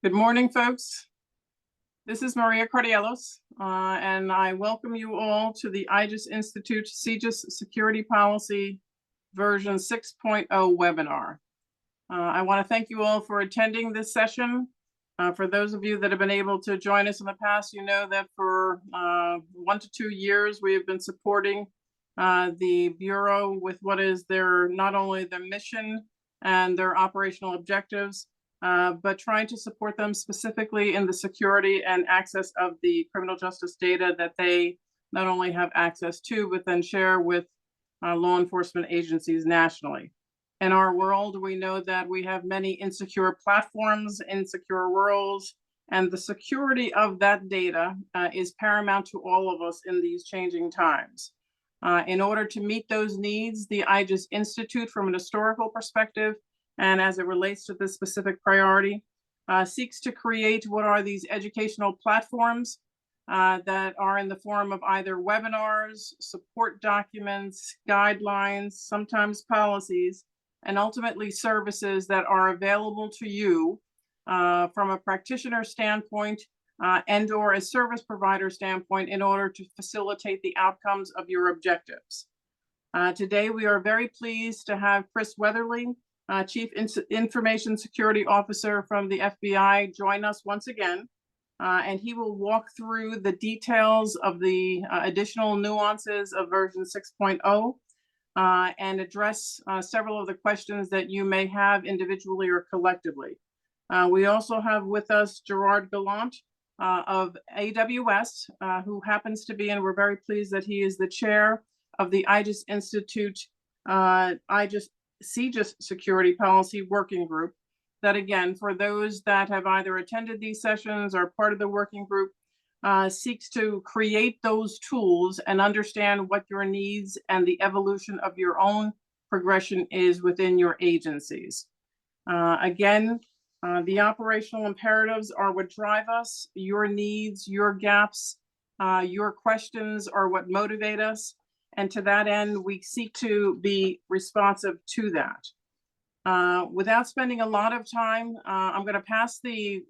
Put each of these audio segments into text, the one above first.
Good morning, folks. This is Maria Cardiellos, and I welcome you all to the IJIS Institute CJIS Security Policy version 6.0 webinar. I want to thank you all for attending this session. For those of you that have been able to join us in the past, you know that for 1 to 2 years, we have been supporting the Bureau with what is not only their mission and their operational objectives, but trying to support them specifically in the security and access of the criminal justice data that they not only have access to, but then share with law enforcement agencies nationally. In our world, we know that we have many insecure platforms, insecure worlds, and the security of that data is paramount to all of us in these changing times. In order to meet those needs, the IJIS Institute, from an historical perspective, and as it relates to this specific priority, seeks to create what are these educational platforms that are in the form of either webinars, support documents, guidelines, sometimes policies, and ultimately services that are available to you from a practitioner standpoint and or a service provider standpoint in order to facilitate the outcomes of your objectives. Today, we are very pleased to have Chris Weatherly, Chief Information Security Officer from the FBI, join us once again. And he will walk through the details of the additional nuances of version 6.0 and address several of the questions that you may have individually or collectively. We also have with us Gerard Gallant of AWS, who happens to be, and we're very pleased that he is the chair of the IJIS Institute IJIS CJIS Security Policy Working Group. That, again, for those that have either attended these sessions or part of the working group, seeks to create those tools and understand what your needs and the evolution of your own progression is within your agencies. Again, the operational imperatives are what drive us. Your needs, your gaps, your questions are what motivate us. And to that end, we seek to be responsive to that. Without spending a lot of time, I'm going to pass the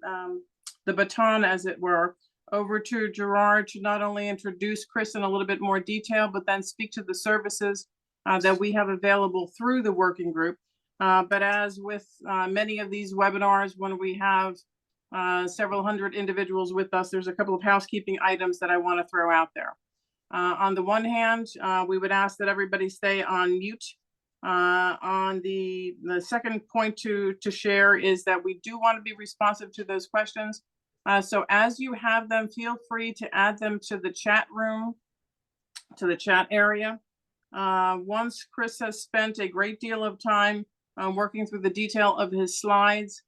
baton, as it were, over to Gerard to not only introduce Chris in a little bit more detail, but then speak to the services that we have available through the working group. But as with many of these webinars, when we have several hundred individuals with us, there's a couple of housekeeping items that I want to throw out there. On the one hand, we would ask that everybody stay on mute. On the second point to share is that we do want to be responsive to those questions. So as you have them, feel free to add them to the chat room, to the chat area. Once Chris has spent a great deal of time working through the detail of his slides,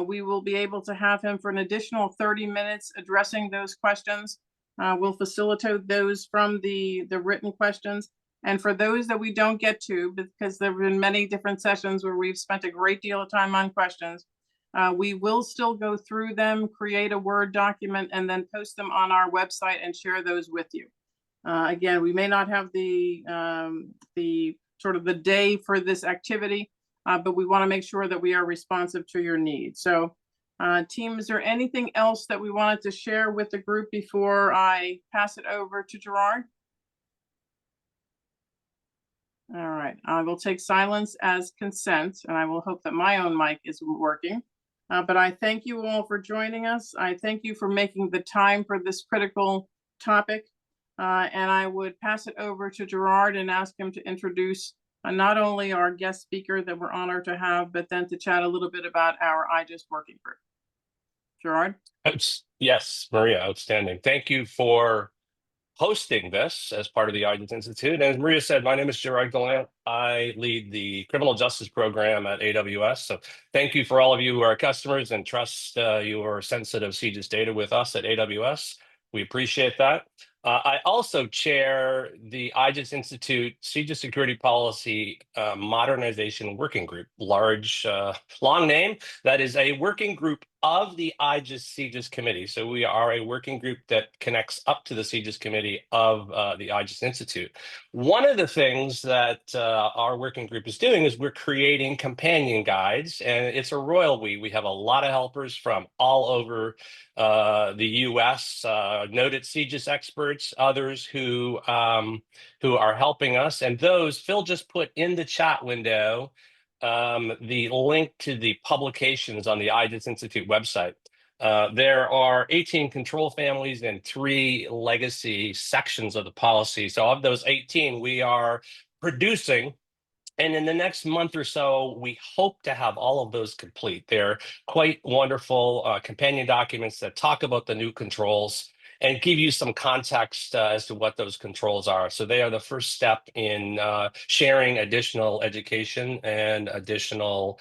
we will be able to have him for an additional 30 minutes addressing those questions. We'll facilitate those from the written questions. And for those that we don't get to, because there have been many different sessions where we've spent a great deal of time on questions, we will still go through them, create a Word document, and then post them on our website and share those with you. Again, we may not have the sort of the day for this activity, but we want to make sure that we are responsive to your needs. So team, is there anything else that we wanted to share with the group before I pass it over to Gerard? All right, I will take silence as consent, and I will hope that my own mic is working. But I thank you all for joining us. I thank you for making the time for this critical topic. And I would pass it over to Gerard and ask him to introduce not only our guest speaker that we're honored to have, but then to chat a little bit about our IJIS working group. Gerard? Yes, Maria, outstanding. Thank you for hosting this as part of the IJIS Institute. And as Maria said, my name is Gerard Gallant. I lead the criminal justice program at AWS. So thank you for all of you who are customers and trust your sensitive CJIS data with us at AWS. We appreciate that. I also chair the IJIS Institute CJIS Security Policy Modernization Working Group, long name. That is a working group of the IJIS CJIS committee. So we are a working group that connects up to the CJIS committee of the IJIS Institute. One of the things that our working group is doing is we're creating companion guides, and it's a royal we. We have a lot of helpers from all over the U.S., noted CJIS experts, others who are helping us, and those Phil just put in the chat window the link to the publications on the IJIS Institute website. There are 18 control families and 3 legacy sections of the policy. So of those 18, we are producing, and in the next month or so, we hope to have all of those complete. They're quite wonderful companion documents that talk about the new controls and give you some context as to what those controls are. So they are the first step in sharing additional education and additional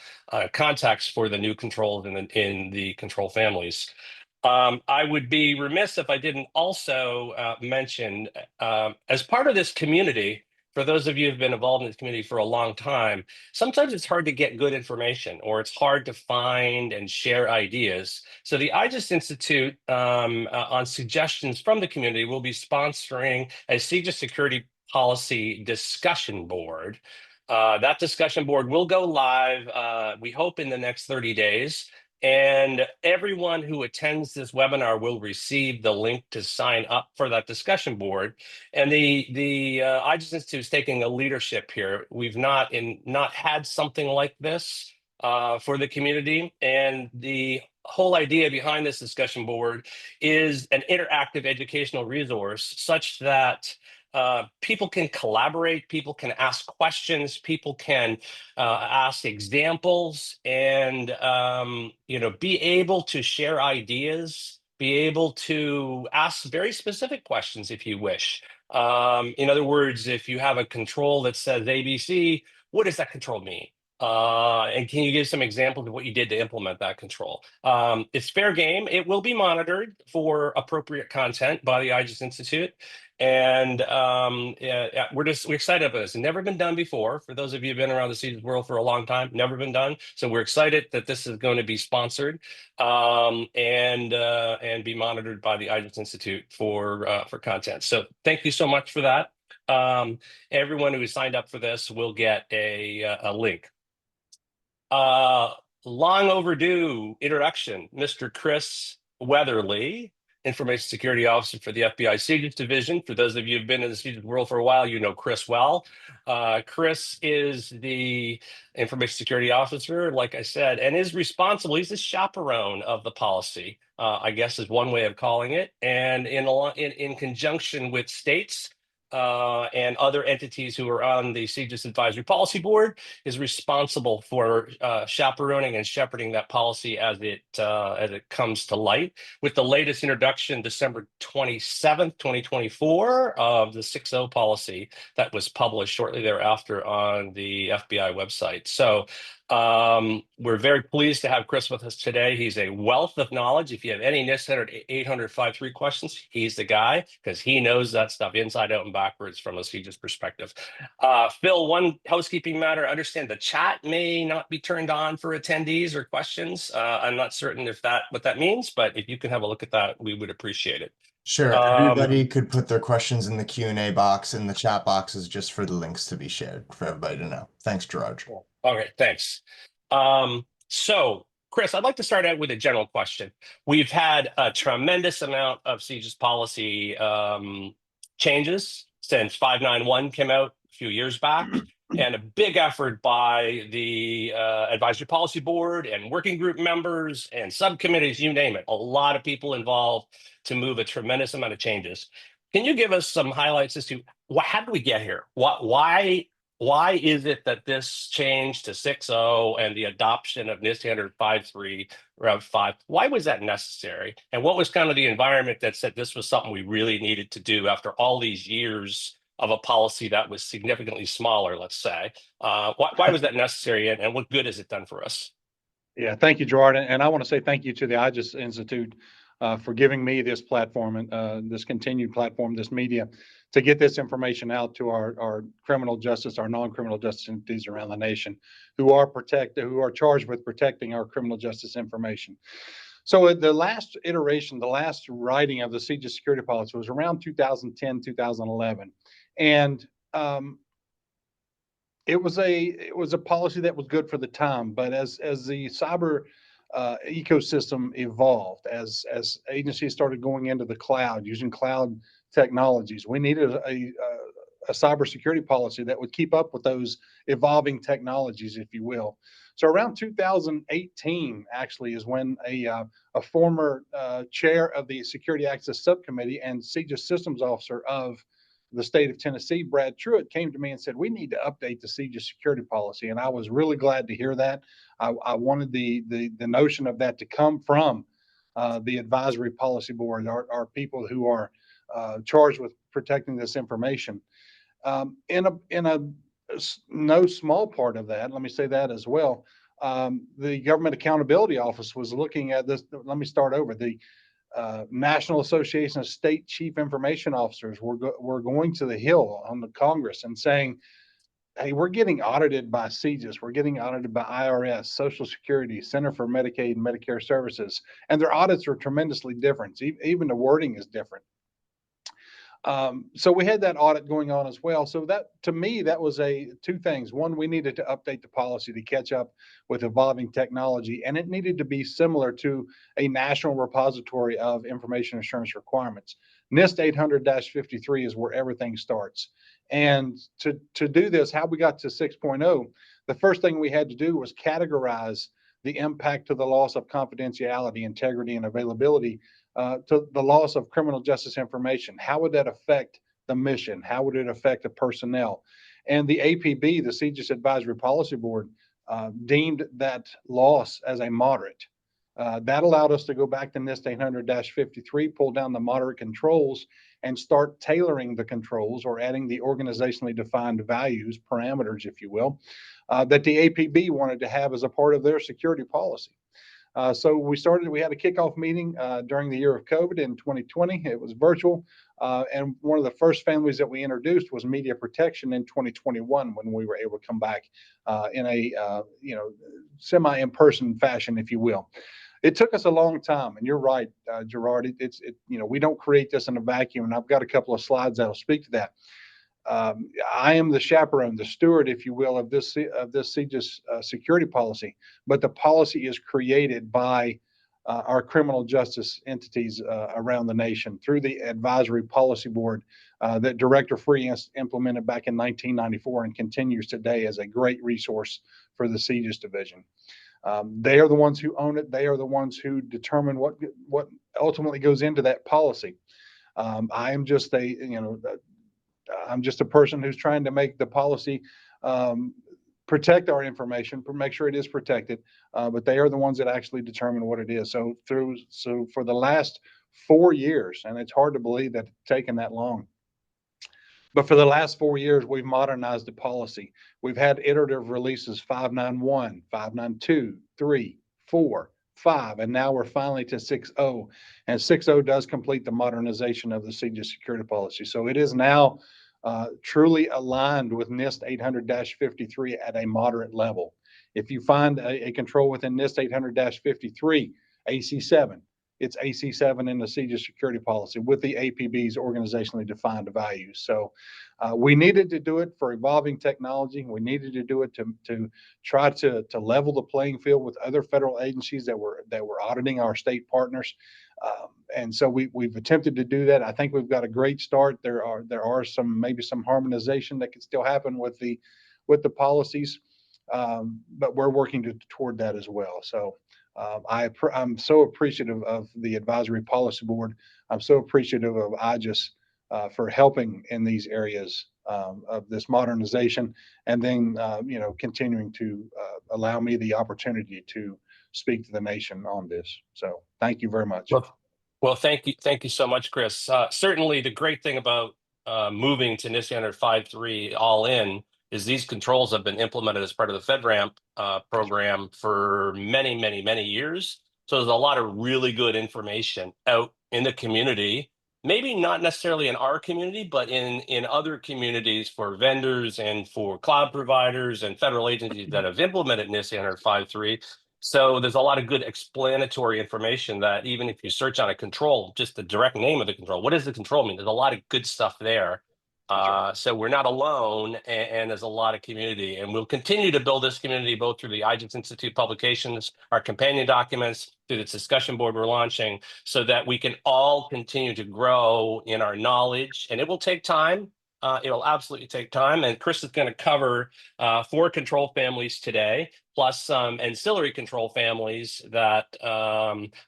context for the new controls in the control families. I would be remiss if I didn't also mention, as part of this community, for those of you who've been involved in this community for a long time, sometimes it's hard to get good information, or it's hard to find and share ideas. So the IJIS Institute, on suggestions from the community, will be sponsoring a CJIS Security Policy discussion board. That discussion board will go live, we hope, in the next 30 days. And everyone who attends this webinar will receive the link to sign up for that discussion board. And the IJIS Institute is taking a leadership here. We've not had something like this for the community. And the whole idea behind this discussion board is an interactive educational resource such that people can collaborate, people can ask questions, people can ask examples, and be able to share ideas, be able to ask very specific questions if you wish. In other words, if you have a control that says ABC, what does that control mean? And can you give some examples of what you did to implement that control? It's fair game. It will be monitored for appropriate content by the IJIS Institute. And we're excited about this. It's never been done before. For those of you who've been around the CJIS world for a long time, never been done. So we're excited that this is going to be sponsored and be monitored by the IJIS Institute for content. So thank you so much for that. Everyone who signed up for this will get a link. Long overdue introduction, Mr. Chris Weatherly, Information Security Officer for the FBI CJIS Division. For those of you who've been in the CJIS world for a while, you know Chris well. Chris is the Information Security Officer, like I said, and is responsible. He's the chaperone of the policy, I guess is one way of calling it. And in conjunction with states, and other entities who are on the CJIS Advisory Policy Board, is responsible for chaperoning and shepherding that policy as it comes to light. With the latest introduction, December 27th, 2024, of the 6.0 policy that was published shortly thereafter on the FBI website. So we're very pleased to have Chris with us today. He's a wealth of knowledge. If you have any NIST 800-53 questions, he's the guy, because he knows that stuff inside out and backwards from a CJIS perspective. Phil, one housekeeping matter. I understand the chat may not be turned on for attendees or questions. I'm not certain what that means, but if you can have a look at that, we would appreciate it. Sure. Everybody could put their questions in the Q&A box, and the chat box is just for the links to be shared for everybody to know. Thanks, Gerard. Cool. All right, thanks. So, Chris, I'd like to start out with a general question. We've had a tremendous amount of CJIS policy changes since 591 came out a few years back, and a big effort by the Advisory Policy Board and working group members and subcommittees, you name it. A lot of people involved to move a tremendous amount of changes. Can you give us some highlights as to how did we get here? Why is it that this change to 6.0 and the adoption of NIST 800-53 Rev 5, why was that necessary? And what was kind of the environment that said this was something we really needed to do after all these years of a policy that was significantly smaller, let's say? Why was that necessary, and what good has it done for us? Yeah, thank you, Gerard. And I want to say thank you to the IJIS Institute for giving me this platform and this continued platform, this media, to get this information out to our criminal justice, our non-criminal justice entities around the nation who are charged with protecting our criminal justice information. So the last iteration, the last writing of the CJIS security policy was around 2010, 2011. And it was a policy that was good for the time, but as the cyber ecosystem evolved, as agencies started going into the cloud, using cloud technologies, we needed a cybersecurity policy that would keep up with those evolving technologies, if you will. So around 2018, actually, is when a former chair of the Security Access Subcommittee and CJIS Systems Officer of the state of Tennessee, Brad Truitt, came to me and said, we need to update the CJIS security policy. And I was really glad to hear that. I wanted the notion of that to come from the advisory policy board, our people who are charged with protecting this information. In a no small part of that, let me say that as well, the Government Accountability Office was looking at this. Let me start over. The National Association of State Chief Information Officers were going to the Hill on the Congress and saying, hey, we're getting audited by CJIS, we're getting audited by IRS, Social Security, Center for Medicaid and Medicare Services, and their audits are tremendously different. Even the wording is different. So we had that audit going on as well. So that, to me, that was two things. One, we needed to update the policy to catch up with evolving technology, and it needed to be similar to a national repository of information assurance requirements. NIST 800-53 is where everything starts. And to do this, how we got to 6.0, the first thing we had to do was categorize the impact to the loss of confidentiality, integrity, and availability to the loss of criminal justice information. How would that affect the mission? How would it affect the personnel? And the APB, the CJIS Advisory Policy Board, deemed that loss as a moderate. That allowed us to go back to NIST 800-53, pull down the moderate controls, and start tailoring the controls or adding the organizationally defined values, parameters, if you will, that the APB wanted to have as a part of their security policy. So we had a kickoff meeting during the year of COVID in 2020. It was virtual. And one of the first families that we introduced was media protection in 2021, when we were able to come back in a semi-in-person fashion, if you will. It took us a long time, and you're right, Gerard. We don't create this in a vacuum, and I've got a couple of slides that'll speak to that. I am the chaperone, the steward, if you will, of this CJIS security policy, but the policy is created by our criminal justice entities around the nation through the Advisory Policy Board that Director Free implemented back in 1994 and continues today as a great resource for the CJIS division. They are the ones who own it. They are the ones who determine what ultimately goes into that policy. I am just I'm just a person who's trying to make the policy protect our information, make sure it is protected, but they are the ones that actually determine what it is. So for the last 4 years, and it's hard to believe that it's taken that long, but for the last 4 years, we've modernized the policy. We've had iterative releases 591, 592, 3, 4, 5, and now we're finally to 6.0. And 6.0 does complete the modernization of the CJIS security policy. So it is now truly aligned with NIST 800-53 at a moderate level. If you find a control within NIST 800-53, AC7, it's AC7 in the CJIS security policy with the APB's organizationally defined values. So we needed to do it for evolving technology. We needed to do it to try to level the playing field with other federal agencies that were auditing our state partners. And so we've attempted to do that. I think we've got a great start. There are maybe some harmonization that could still happen with the policies, but we're working toward that as well. So I'm so appreciative of the Advisory Policy Board. I'm so appreciative of IJIS for helping in these areas of this modernization, and then continuing to allow me the opportunity to speak to the nation on this. So thank you very much. Well, thank you so much, Chris. Certainly, the great thing about moving to NIST 800-53 all in is these controls have been implemented as part of the FedRAMP program for many, many, many years. So there's a lot of really good information out in the community, maybe not necessarily in our community, but in other communities for vendors and for cloud providers and federal agencies that have implemented NIST 800-53. So there's a lot of good explanatory information that even if you search on a control, just the direct name of the control, what does the control mean? There's a lot of good stuff there. So we're not alone, and there's a lot of community, and we'll continue to build this community both through the IJIS Institute publications, our companion documents, through this discussion board we're launching, so that we can all continue to grow in our knowledge. And it will take time. It will absolutely take time. And Chris is going to cover 4 control families today, plus some ancillary control families that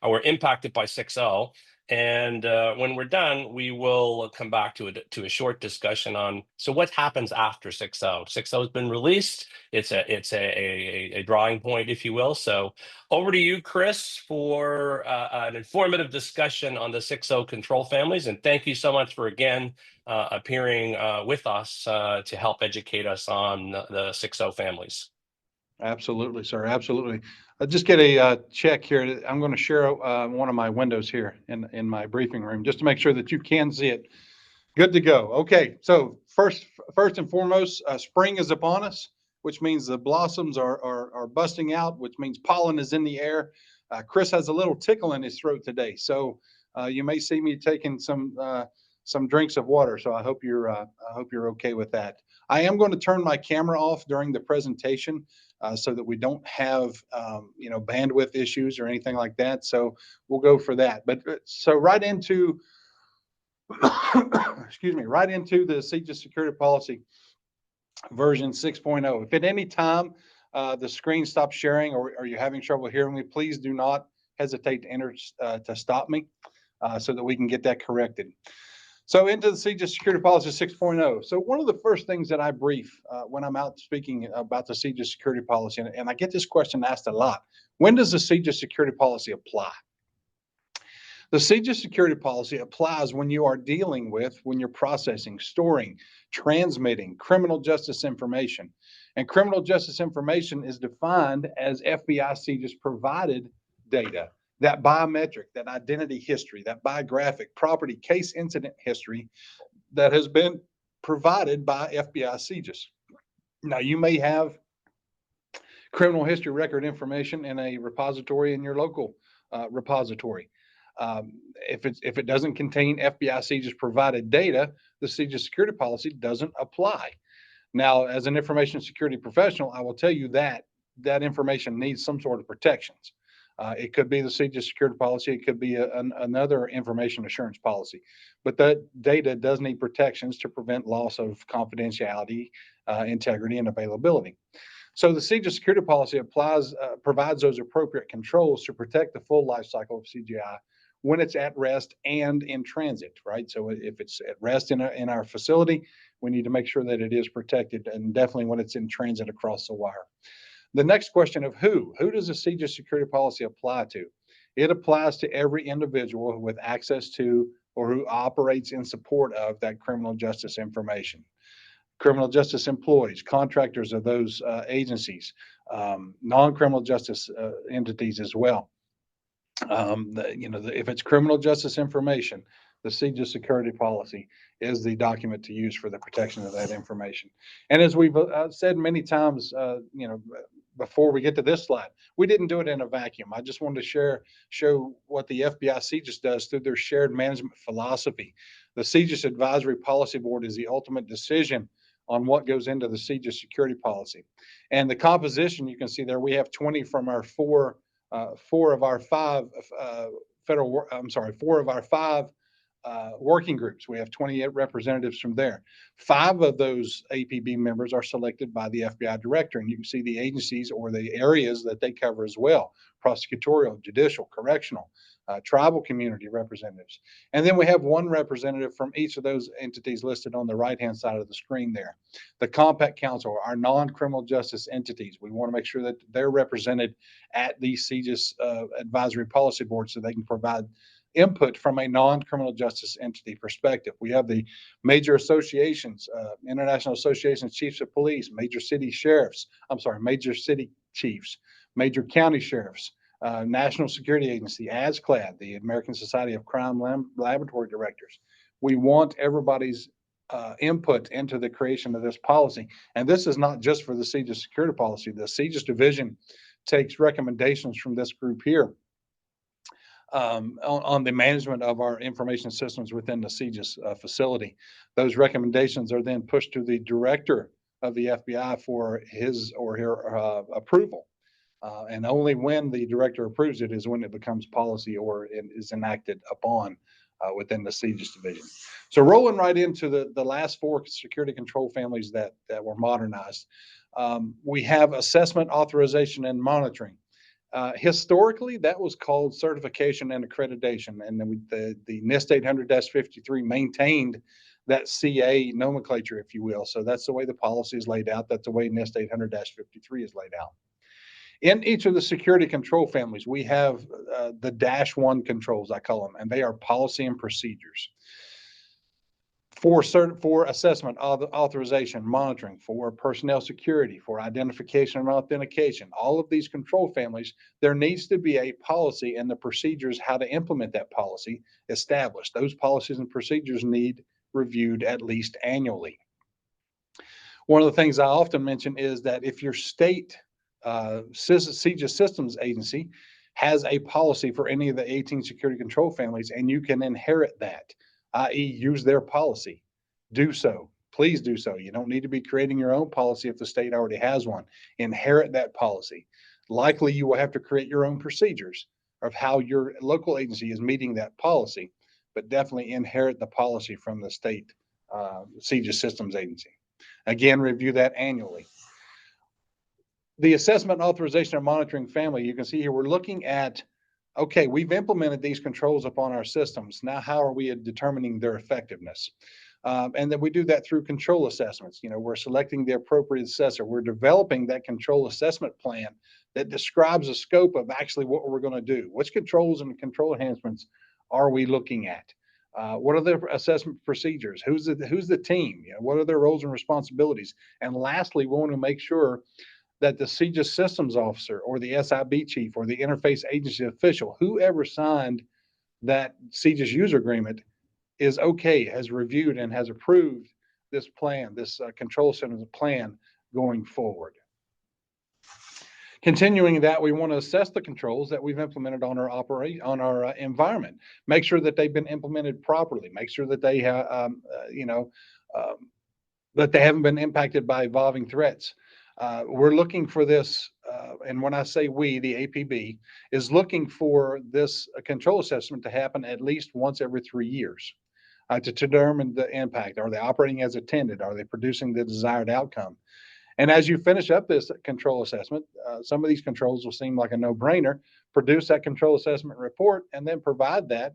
were impacted by 6.0. And when we're done, we will come back to a short discussion on, so what happens after 6.0? 6.0 has been released. It's a drawing point, if you will. So over to you, Chris, for an informative discussion on the 6.0 control families. And thank you so much for, again, appearing with us to help educate us on the 6.0 families. Absolutely, sir. Absolutely. I'll just get a check here. I'm going to share one of my windows here in my briefing room just to make sure that you can see it. Good to go. Okay, so first and foremost, spring is upon us, which means the blossoms are busting out, which means pollen is in the air. Chris has a little tickle in his throat today, so you may see me taking some drinks of water. So I hope you're okay with that. I am going to turn my camera off during the presentation so that we don't have bandwidth issues or anything like that. So we'll go for that. But so right into excuse me, right into the CJIS Security Policy version 6.0. If at any time the screen stops sharing or you're having trouble hearing me, please do not hesitate to stop me so that we can get that corrected. So into the CJIS Security Policy 6.0. So one of the first things that I brief when I'm out speaking about the CJIS Security Policy, and I get this question asked a lot, when does the CJIS Security Policy apply? The CJIS Security Policy applies when you are dealing with, when you're processing, storing, transmitting criminal justice information. And criminal justice information is defined as FBI CJIS provided data. That biometric, that identity history, that biographic, property, case incident history that has been provided by FBI CJIS. Now, you may have criminal history record information in a repository in your local repository. If it doesn't contain FBI CJIS provided data, the CJIS Security Policy doesn't apply. Now, as an information security professional, I will tell you that that information needs some sort of protections. It could be the CJIS Security Policy. It could be another information assurance policy. But that data does need protections to prevent loss of confidentiality, integrity, and availability. So the CJIS Security Policy provides those appropriate controls to protect the full life cycle of CJI when it's at rest and in transit, right? So if it's at rest in our facility, we need to make sure that it is protected, and definitely when it's in transit across the wire. The next question of who does the CJIS Security Policy apply to? It applies to every individual with access to or who operates in support of that criminal justice information. Criminal justice employees, contractors of those agencies, non-criminal justice entities as well. If it's criminal justice information, the CJIS Security Policy is the document to use for the protection of that information. And as we've said many times, before we get to this slide, we didn't do it in a vacuum. I just wanted to show what the FBI CJIS does through their shared management philosophy. The CJIS Advisory Policy Board is the ultimate decision on what goes into the CJIS Security Policy. And the composition, you can see there, we have 20 from our four of our five working groups. We have 28 representatives from there. 5 of those APB members are selected by the FBI director, and you can see the agencies or the areas that they cover as well: prosecutorial, judicial, correctional, tribal community representatives. And then we have 1 representative from each of those entities listed on the right-hand side of the screen there. The Compact Council, our non-criminal justice entities, we want to make sure that they're represented at the CJIS Advisory Policy Board so they can provide input from a non-criminal justice entity perspective. We have the major associations, International Association of Chiefs of Police, major city chiefs, major county sheriffs, National Security Agency, ASCLD, the American Society of Crime Laboratory Directors. We want everybody's input into the creation of this policy. And this is not just for the CJIS Security Policy. The CJIS Division takes recommendations from this group here on the management of our information systems within the CJIS facility. Those recommendations are then pushed to the director of the FBI for his or her approval. And only when the director approves it is when it becomes policy or it is enacted upon within the CJIS division. So rolling right into the last 4 security control families that were modernized. We have assessment, authorization, and monitoring. Historically, that was called certification and accreditation, and then the NIST 800-53 maintained that CA nomenclature, if you will. So that's the way the policy is laid out. That's the way NIST 800-53 is laid out. In each of the security control families, we have the -1 controls, I call them, and they are policy and procedures. For assessment, authorization, monitoring, for personnel security, for identification and authentication, all of these control families, there needs to be a policy and the procedures how to implement that policy established. Those policies and procedures need reviewed at least annually. One of the things I often mention is that if your state CJIS systems agency has a policy for any of the 18 security control families and you can inherit that, i.e. use their policy, do so. Please do so. You don't need to be creating your own policy if the state already has one. Inherit that policy. Likely you will have to create your own procedures of how your local agency is meeting that policy, but definitely inherit the policy from the state CJIS systems agency. Again, review that annually. The assessment, authorization, and monitoring family, you can see here, we're looking at, okay, we've implemented these controls upon our systems. Now, how are we determining their effectiveness? And then we do that through control assessments. You know, we're selecting the appropriate assessor. We're developing that control assessment plan that describes the scope of actually what we're going to do. Which controls and control enhancements are we looking at? What are the assessment procedures? Who's the team? You know, what are their roles and responsibilities? And lastly, we want to make sure that the CJIS systems officer or the SIB chief or the interface agency official, whoever signed that CJIS user agreement, is okay, has reviewed and has approved this plan, this control center plan going forward. Continuing that, we want to assess the controls that we've implemented on our environment. Make sure that they've been implemented properly. Make sure that they have, that they haven't been impacted by evolving threats. We're looking for this, and when I say we, the APB is looking for this control assessment to happen at least once every 3 years to determine the impact. Are they operating as intended? Are they producing the desired outcome? And as you finish up this control assessment, some of these controls will seem like a no-brainer. Produce that control assessment report and then provide that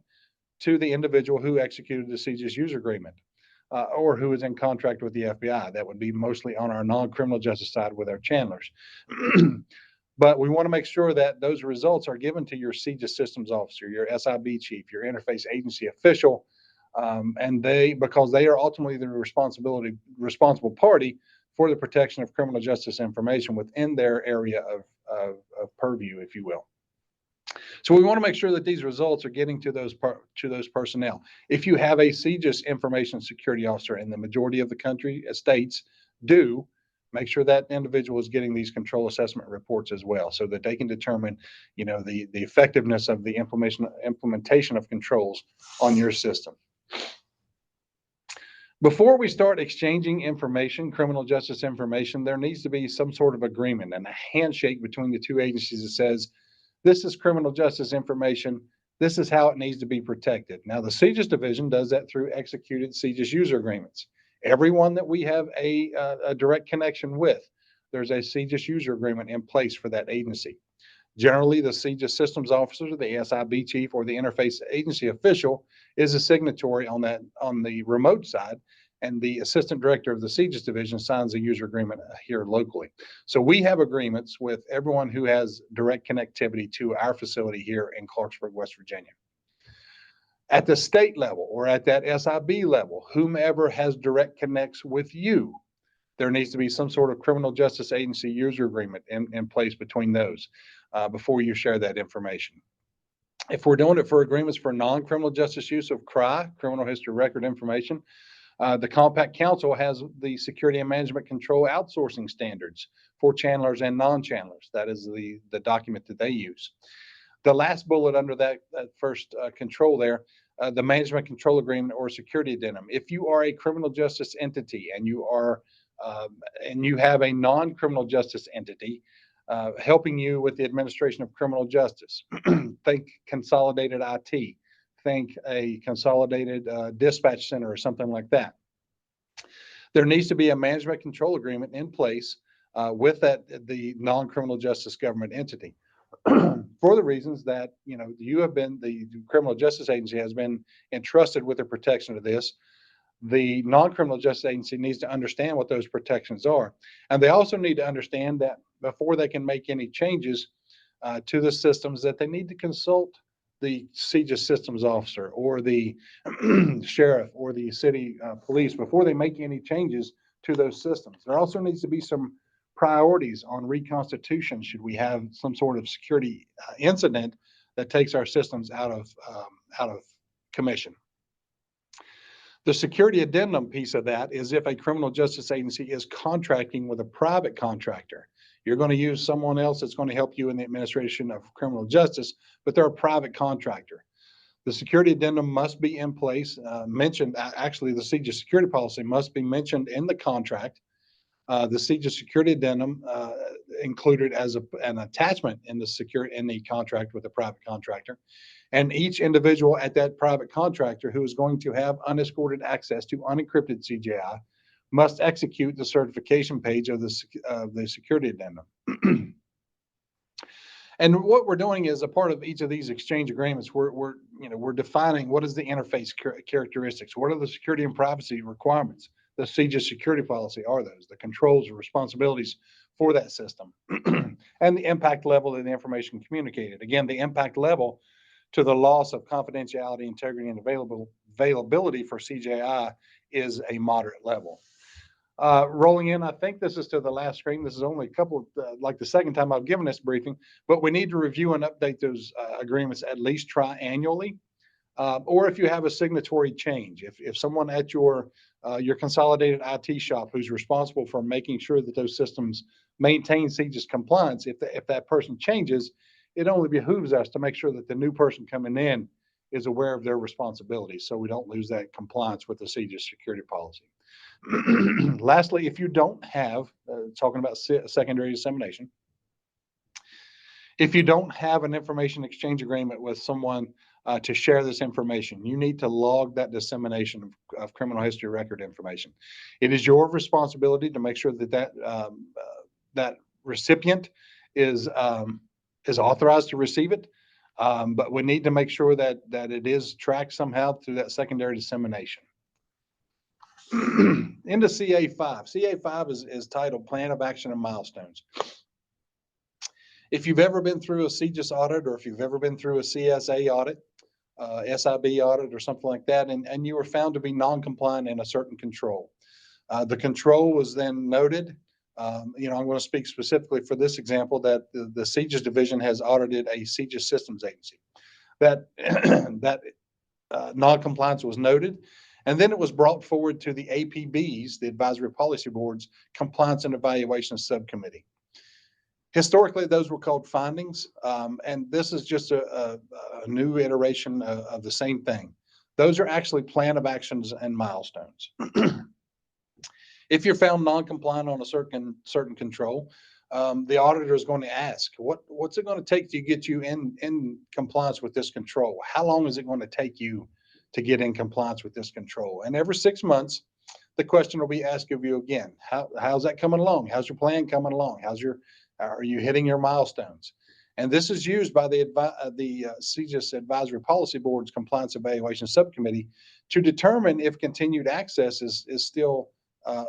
to the individual who executed the CJIS user agreement. Or who is in contract with the FBI. That would be mostly on our non-criminal justice side with our channelers. But we want to make sure that those results are given to your CJIS systems officer, your SIB chief, your interface agency official, and because they are ultimately the responsible party for the protection of criminal justice information within their area of purview, if you will. So we want to make sure that these results are getting to those personnel. If you have a CJIS information security officer, and the majority of the country states do, make sure that individual is getting these control assessment reports as well, so that they can determine, you know, the effectiveness of the implementation of controls on your system. Before we start exchanging information, criminal justice information, there needs to be some sort of agreement and a handshake between the two agencies that says, this is criminal justice information. This is how it needs to be protected. Now, the CJIS division does that through executed CJIS user agreements. Everyone that we have a direct connection with, there's a CJIS user agreement in place for that agency. Generally, the CJIS systems officer, the SIB chief, or the interface agency official is a signatory on the remote side, and the assistant director of the CJIS division signs a user agreement here locally. So we have agreements with everyone who has direct connectivity to our facility here in Clarksburg, West Virginia. At the state level or at that SIB level, whomever has direct connects with you, there needs to be some sort of criminal justice agency user agreement in place between those before you share that information. If we're doing it for agreements for non-criminal justice use of CRI, criminal history record information, The Compact Council has the Security and Management Control Outsourcing Standards for channelers and non-channelers. That is the document that they use. The last bullet under that first control there, the Management Control Agreement or Security Addendum. If you are a criminal justice entity and you have a non-criminal justice entity helping you with the administration of criminal justice, think consolidated IT, think a consolidated dispatch center or something like that. There needs to be a management control agreement in place with the non-criminal justice government entity. For the reasons that, the criminal justice agency has been entrusted with the protection of this. The non-criminal justice agency needs to understand what those protections are. And they also need to understand that before they can make any changes to the systems, that they need to consult the CJIS systems officer or the sheriff or the city police before they make any changes to those systems. There also needs to be some priorities on reconstitution should we have some sort of security incident that takes our systems out of commission. The security addendum piece of that is if a criminal justice agency is contracting with a private contractor. You're going to use someone else that's going to help you in the administration of criminal justice, but they're a private contractor. The security addendum must be in place, actually the CJIS security policy must be mentioned in the contract. The CJIS security addendum included as an attachment in the contract with the private contractor. And each individual at that private contractor who is going to have unescorted access to unencrypted CJI must execute the certification page of the security addendum. And what we're doing is a part of each of these exchange agreements, we're defining what is the interface characteristics, what are the security and privacy requirements. The CJIS security policy are those, the controls and responsibilities for that system, and the impact level of the information communicated. Again, the impact level to the loss of confidentiality, integrity, and availability for CJI is a moderate level. Rolling in, I think this is to the last screen. This is only a couple, like the second time I've given this briefing, but we need to review and update those agreements at least triannually. Or if you have a signatory change, if someone at your consolidated IT shop who's responsible for making sure that those systems maintain CJIS compliance, if that person changes, it only behooves us to make sure that the new person coming in is aware of their responsibilities so we don't lose that compliance with the CJIS security policy. Lastly, if you don't have, talking about secondary dissemination, if you don't have an information exchange agreement with someone to share this information, you need to log that dissemination of criminal history record information. It is your responsibility to make sure that that recipient is authorized to receive it, but we need to make sure that it is tracked somehow through that secondary dissemination. Into CA5. CA5 is titled Plan of Action and Milestones. If you've ever been through a CJIS audit, or if you've ever been through a CSA audit, SIB audit or something like that, and you were found to be non-compliant in a certain control. The control was then noted. I'm going to speak specifically for this example that the CJIS division has audited a CJIS systems agency. That non-compliance was noted, and then it was brought forward to the APB's, the Advisory Policy Board's Compliance and Evaluation Subcommittee. Historically, those were called findings, and this is just a new iteration of the same thing. Those are actually plan of actions and milestones. If you're found non-compliant on a certain control, the auditor is going to ask, what's it going to take to get you in compliance with this control? How long is it going to take you to get in compliance with this control? And every 6 months, the question will be asked of you again. How's that coming along? How's your plan coming along? Are you hitting your milestones? And this is used by the CJIS Advisory Policy Board's Compliance Evaluation Subcommittee to determine if continued access is still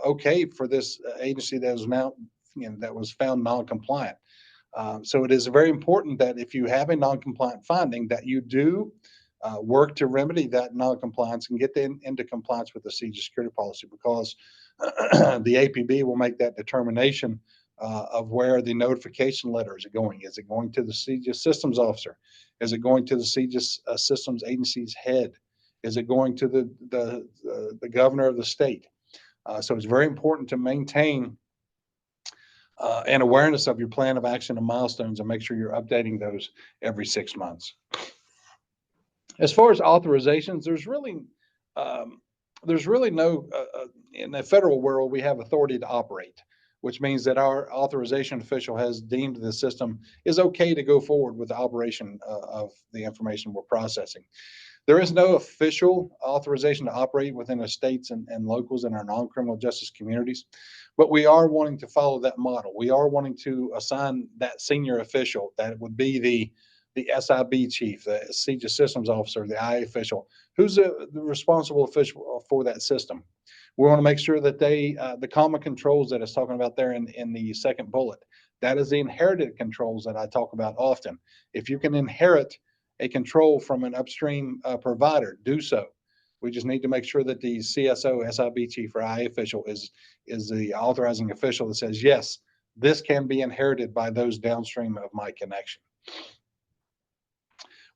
okay for this agency that was now that was found non-compliant. So it is very important that if you have a non-compliant finding, that you do work to remedy that non-compliance and get them into compliance with the CJIS security policy, because the APB will make that determination of where the notification letters are going. Is it going to the CJIS systems officer? Is it going to the CJIS systems agency's head? Is it going to the governor of the state? So it's very important to maintain an awareness of your plan of action and milestones, and make sure you're updating those every 6 months. As far as authorizations, there's really no, in the federal world, we have authority to operate, which means that our authorization official has deemed the system is okay to go forward with the operation of the information we're processing. There is no official authorization to operate within the states and locals in our non-criminal justice communities, but we are wanting to follow that model. We are wanting to assign that senior official, that would be the SIB chief, the CJIS systems officer, the IA official, who's the responsible official for that system. We want to make sure that the common controls that it's talking about there in the second bullet, that is the inherited controls that I talk about often. If you can inherit a control from an upstream provider, do so. We just need to make sure that the CSO, SIB chief, or IA official is the authorizing official that says, yes, this can be inherited by those downstream of my connection.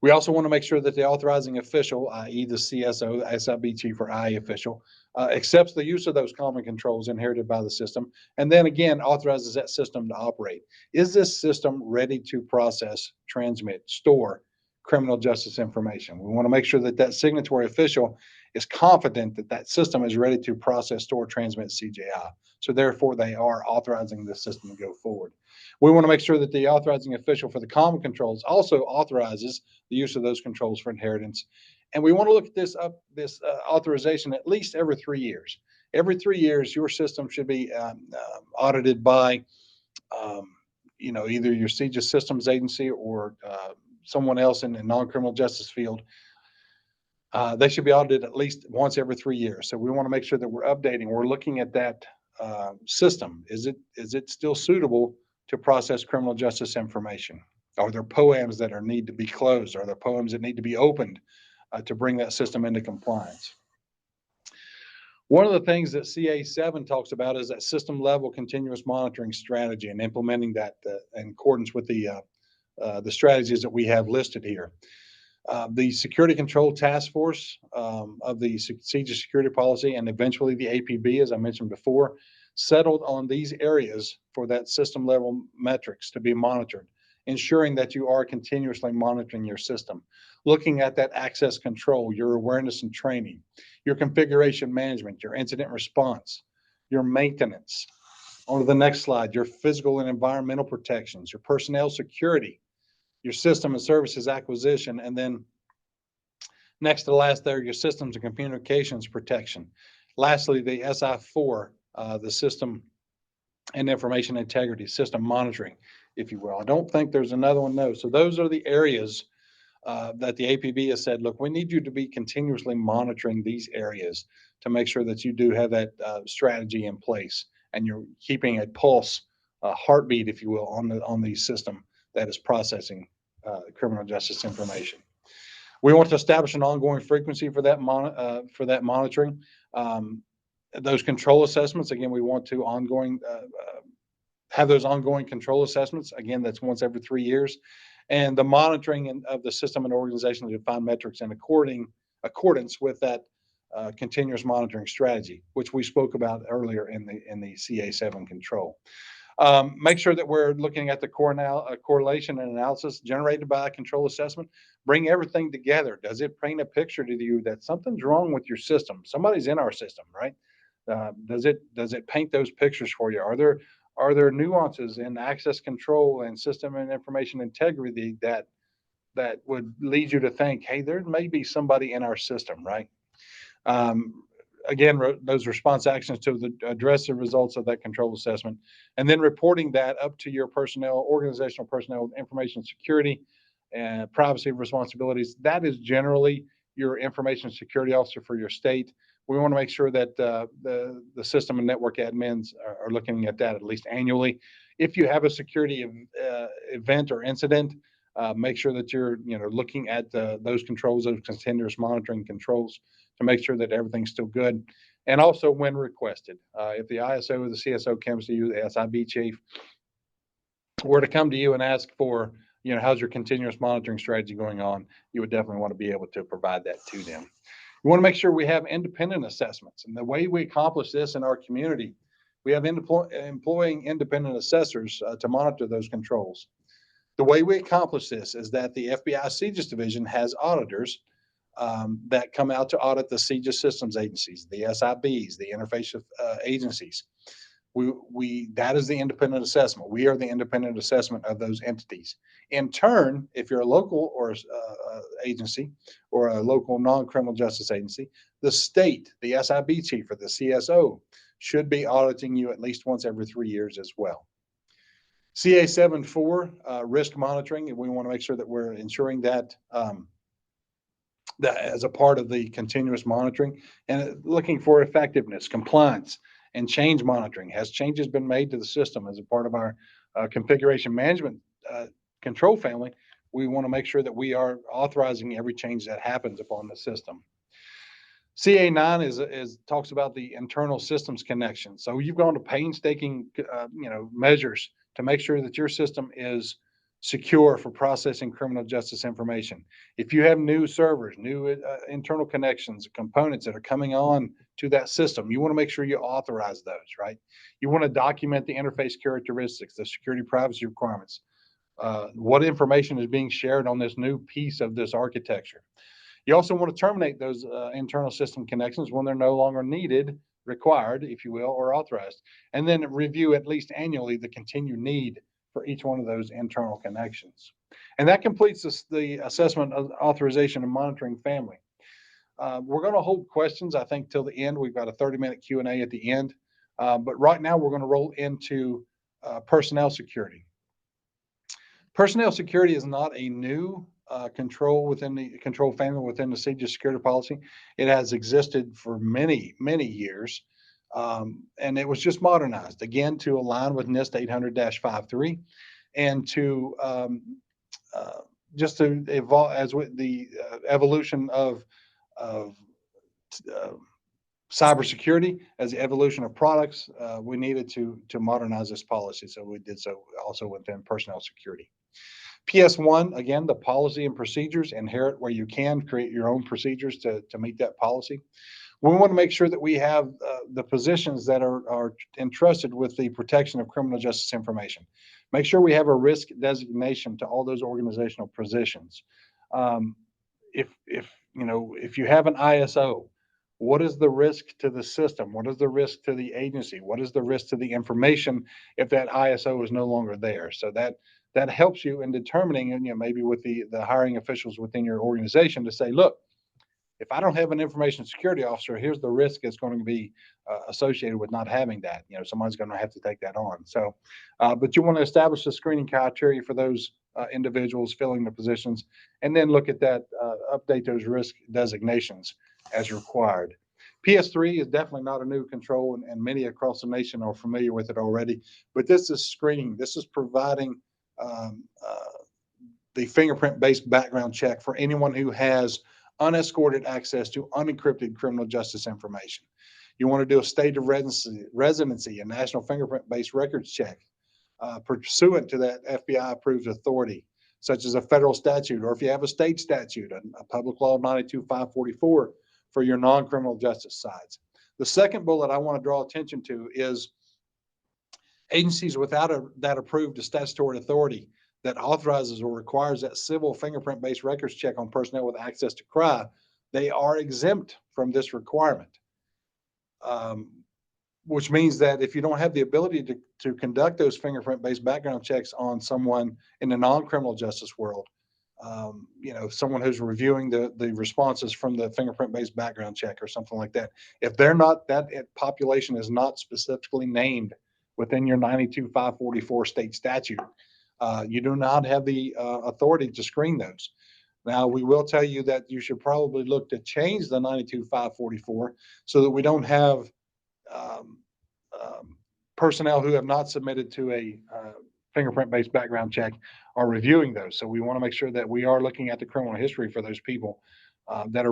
We also want to make sure that the authorizing official, i.e. the CSO, SIB chief, or IA official, accepts the use of those common controls inherited by the system, and then again authorizes that system to operate. Is this system ready to process, transmit, store criminal justice information? We want to make sure that that signatory official is confident that that system is ready to process, store, transmit CJI. So therefore, they are authorizing the system to go forward. We want to make sure that the authorizing official for the common controls also authorizes the use of those controls for inheritance. And we want to look at this authorization at least every 3 years. Every 3 years, your system should be audited by, either your CJIS systems agency or someone else in the non-criminal justice field. They should be audited at least once every 3 years. So we want to make sure that we're updating. We're looking at that system. Is it still suitable to process criminal justice information? Are there POAMs that need to be closed? Are there POAMs that need to be opened to bring that system into compliance? One of the things that CA 7 talks about is that system level continuous monitoring strategy, and implementing that in accordance with the strategies that we have listed here. The Security Control Task Force of the CJIS Security Policy, and eventually the APB, as I mentioned before, settled on these areas for that system level metrics to be monitored, ensuring that you are continuously monitoring your system, looking at that access control, your awareness and training, your configuration management, your incident response, your maintenance. On to the next slide, your physical and environmental protections, your personnel security, your system and services acquisition, and then next to last there, your systems and communications protection. Lastly, the SI4, the system and information integrity, system monitoring, if you will. I don't think there's another one, no. So those are the areas that the APB has said, look, we need you to be continuously monitoring these areas to make sure that you do have that strategy in place, and you're keeping a pulse, a heartbeat, if you will, on the system that is processing criminal justice information. We want to establish an ongoing frequency for that monitoring. Those control assessments, again, we want to have those ongoing control assessments. Again, that's once every 3 years. And the monitoring of the system and organization to define metrics in accordance with that continuous monitoring strategy, which we spoke about earlier in the CA7 control. Make sure that we're looking at the correlation and analysis generated by a control assessment. Bring everything together. Does it paint a picture to you that something's wrong with your system? Somebody's in our system, right? Does it paint those pictures for you? Are there nuances in access control and system and information integrity that would lead you to think, hey, there may be somebody in our system, right? Again, those response actions to address the results of that control assessment, and then reporting that up to your personnel, organizational personnel, information security and privacy responsibilities. That is generally your information security officer for your state. We want to make sure that the system and network admins are looking at that at least annually. If you have a security event or incident, make sure that you're looking at those controls, those continuous monitoring controls, to make sure that everything's still good. And also when requested, if the ISO or the CSO comes to you, the SIB chief, were to come to you and ask for, how's your continuous monitoring strategy going on, you would definitely want to be able to provide that to them. We want to make sure we have independent assessments. And the way we accomplish this in our community, we have employing independent assessors to monitor those controls. The way we accomplish this is that the FBI CJIS division has auditors that come out to audit the CJIS systems agencies, the SIBs, the interface agencies. That is the independent assessment. We are the independent assessment of those entities. In turn, if you're a local or agency or a local non-criminal justice agency, the state, the SIB chief or the CSO should be auditing you at least once every 3 years as well. CA 7.4, risk monitoring, and we want to make sure that we're ensuring that that as a part of the continuous monitoring and looking for effectiveness, compliance, and change monitoring. Has changes been made to the system as a part of our configuration management control family? We want to make sure that we are authorizing every change that happens upon the system. CA9 talks about the internal systems connection. So you've gone to painstaking measures to make sure that your system is secure for processing criminal justice information. If you have new servers, new internal connections, components that are coming on to that system, you want to make sure you authorize those, right? You want to document the interface characteristics, the security privacy requirements, what information is being shared on this new piece of this architecture. You also want to terminate those internal system connections when they're no longer needed, required, if you will, or authorized, and then review at least annually the continued need for each one of those internal connections. And that completes the assessment of authorization and monitoring family. We're going to hold questions, I think, till the end. We've got a 30-minute Q&A at the end. But right now, we're going to roll into personnel security. Personnel security is not a new control within the control family within the CJIS security policy. It has existed for many, many years. And it was just modernized, again, to align with NIST 800-53 and to just to evolve as with the evolution of cybersecurity, as the evolution of products, we needed to modernize this policy. So we did so also within personnel security. PS1, again, the policy and procedures, inherit where you can, create your own procedures to meet that policy. We want to make sure that we have the positions that are entrusted with the protection of criminal justice information. Make sure we have a risk designation to all those organizational positions. If you have an ISO, what is the risk to the system? What is the risk to the agency? What is the risk to the information if that ISO is no longer there? So that helps you in determining, maybe with the hiring officials within your organization to say, look, if I don't have an information security officer, here's the risk that's going to be associated with not having that. Somebody's going to have to take that on. So, but you want to establish the screening criteria for those individuals filling the positions, and then look at that, update those risk designations as required. PS3 is definitely not a new control, and many across the nation are familiar with it already. But this is screening. This is providing the fingerprint-based background check for anyone who has unescorted access to unencrypted criminal justice information. You want to do a state of residency, a national fingerprint-based records check pursuant to that FBI-approved authority, such as a federal statute, or if you have a state statute, a public law 92-544 for your non-criminal justice sides. The second bullet I want to draw attention to is agencies without that approved statutory authority that authorizes or requires that civil fingerprint-based records check on personnel with access to CRI, they are exempt from this requirement, which means that if you don't have the ability to conduct those fingerprint-based background checks on someone in the non-criminal justice world, someone who's reviewing the responses from the fingerprint-based background check or something like that, if they're not, that population is not specifically named within your 92-544 state statute, you do not have the authority to screen those. Now, we will tell you that you should probably look to change the 92-544 so that we don't have personnel who have not submitted to a fingerprint-based background check are reviewing those. So we want to make sure that we are looking at the criminal history for those people that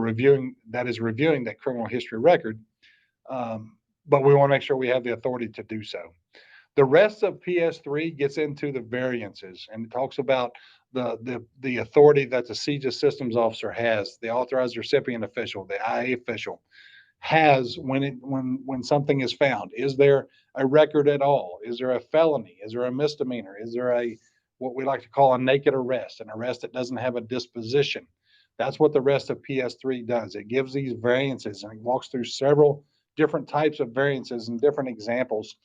is reviewing that criminal history record. But we want to make sure we have the authority to do so. The rest of PS3 gets into the variances, and it talks about the authority that the CJIS systems officer has, the authorized recipient official, the IA official has when something is found. Is there a record at all? Is there a felony? Is there a misdemeanor? Is there a what we like to call a naked arrest, an arrest that doesn't have a disposition? That's what the rest of PS3 does. It gives these variances and it walks through several different types of variances and different examples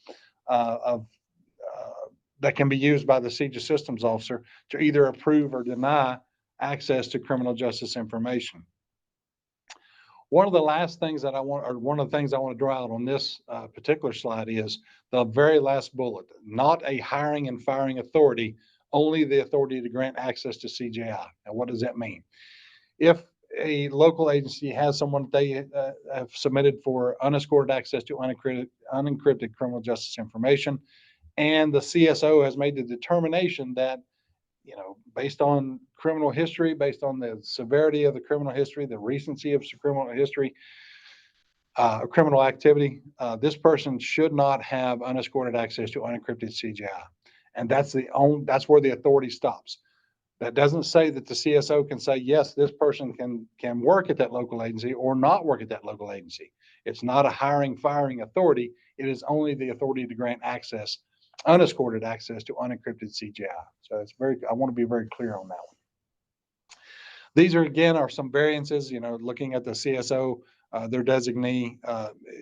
that can be used by the CJIS systems officer to either approve or deny access to criminal justice information. One of the last things that I want, or one of the things I want to draw out on this particular slide is the very last bullet, not a hiring and firing authority, only the authority to grant access to CJI. Now, what does that mean? If a local agency has someone they have submitted for unescorted access to unencrypted criminal justice information, and the CSO has made the determination that, you know, based on criminal history, based on the severity of the criminal history, the recency of criminal history, criminal activity, this person should not have unescorted access to unencrypted CJI. And that's where the authority stops. That doesn't say that the CSO can say, yes, this person can work at that local agency or not work at that local agency. It's not a hiring, firing authority. It is only the authority to grant access, unescorted access to unencrypted CJI. So it's I want to be very clear on that one. These are some variances, you know, looking at the CSO, their designee,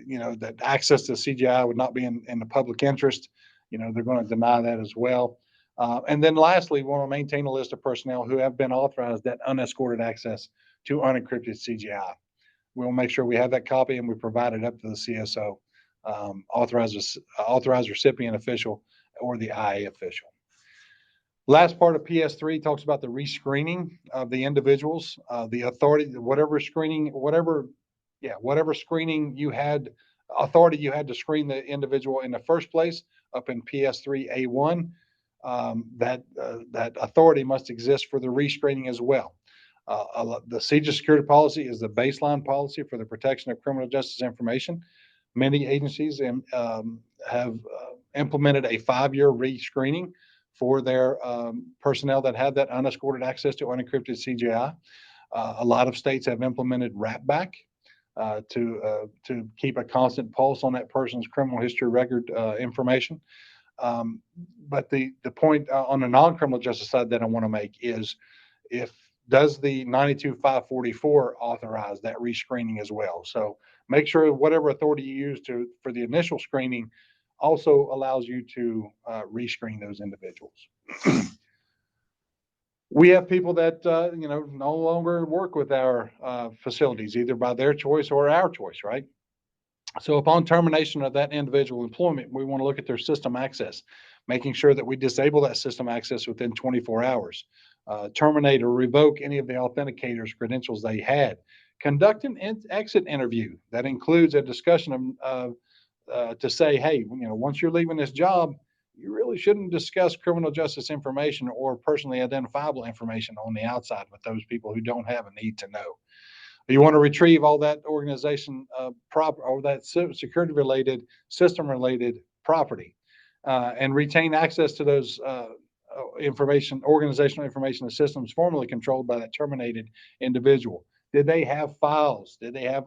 you know, that access to CJI would not be in the public interest. You know, they're going to deny that as well. And then lastly, we want to maintain a list of personnel who have been authorized that unescorted access to unencrypted CJI. We'll make sure we have that copy and we provide it up to the CSO, authorized recipient official or the IA official. Last part of PS3 talks about the rescreening of the individuals, the authority, whatever screening you had, authority you had to screen the individual in the first place up in PS3 A1. That authority must exist for the rescreening as well. The CJIS security policy is the baseline policy for the protection of criminal justice information. Many agencies have implemented a 5-year rescreening for their personnel that have that unescorted access to unencrypted CJI. A lot of states have implemented wrapback to keep a constant pulse on that person's criminal history record information. But the point on the non-criminal justice side that I want to make is, does the 92.544 authorize that rescreening as well? So make sure whatever authority you use for the initial screening also allows you to rescreen those individuals. We have people that you know, no longer work with our facilities, either by their choice or our choice, right? So upon termination of that individual employment, we want to look at their system access, making sure that we disable that system access within 24 hours, terminate or revoke any of the authenticators' credentials they had, conduct an exit interview that includes a discussion of to say, hey, you know, once you're leaving this job, you really shouldn't discuss criminal justice information or personally identifiable information on the outside with those people who don't have a need to know. You want to retrieve all that organization or that security related, system related property, and retain access to those organizational information and systems formerly controlled by that terminated individual. Did they have files? Did they have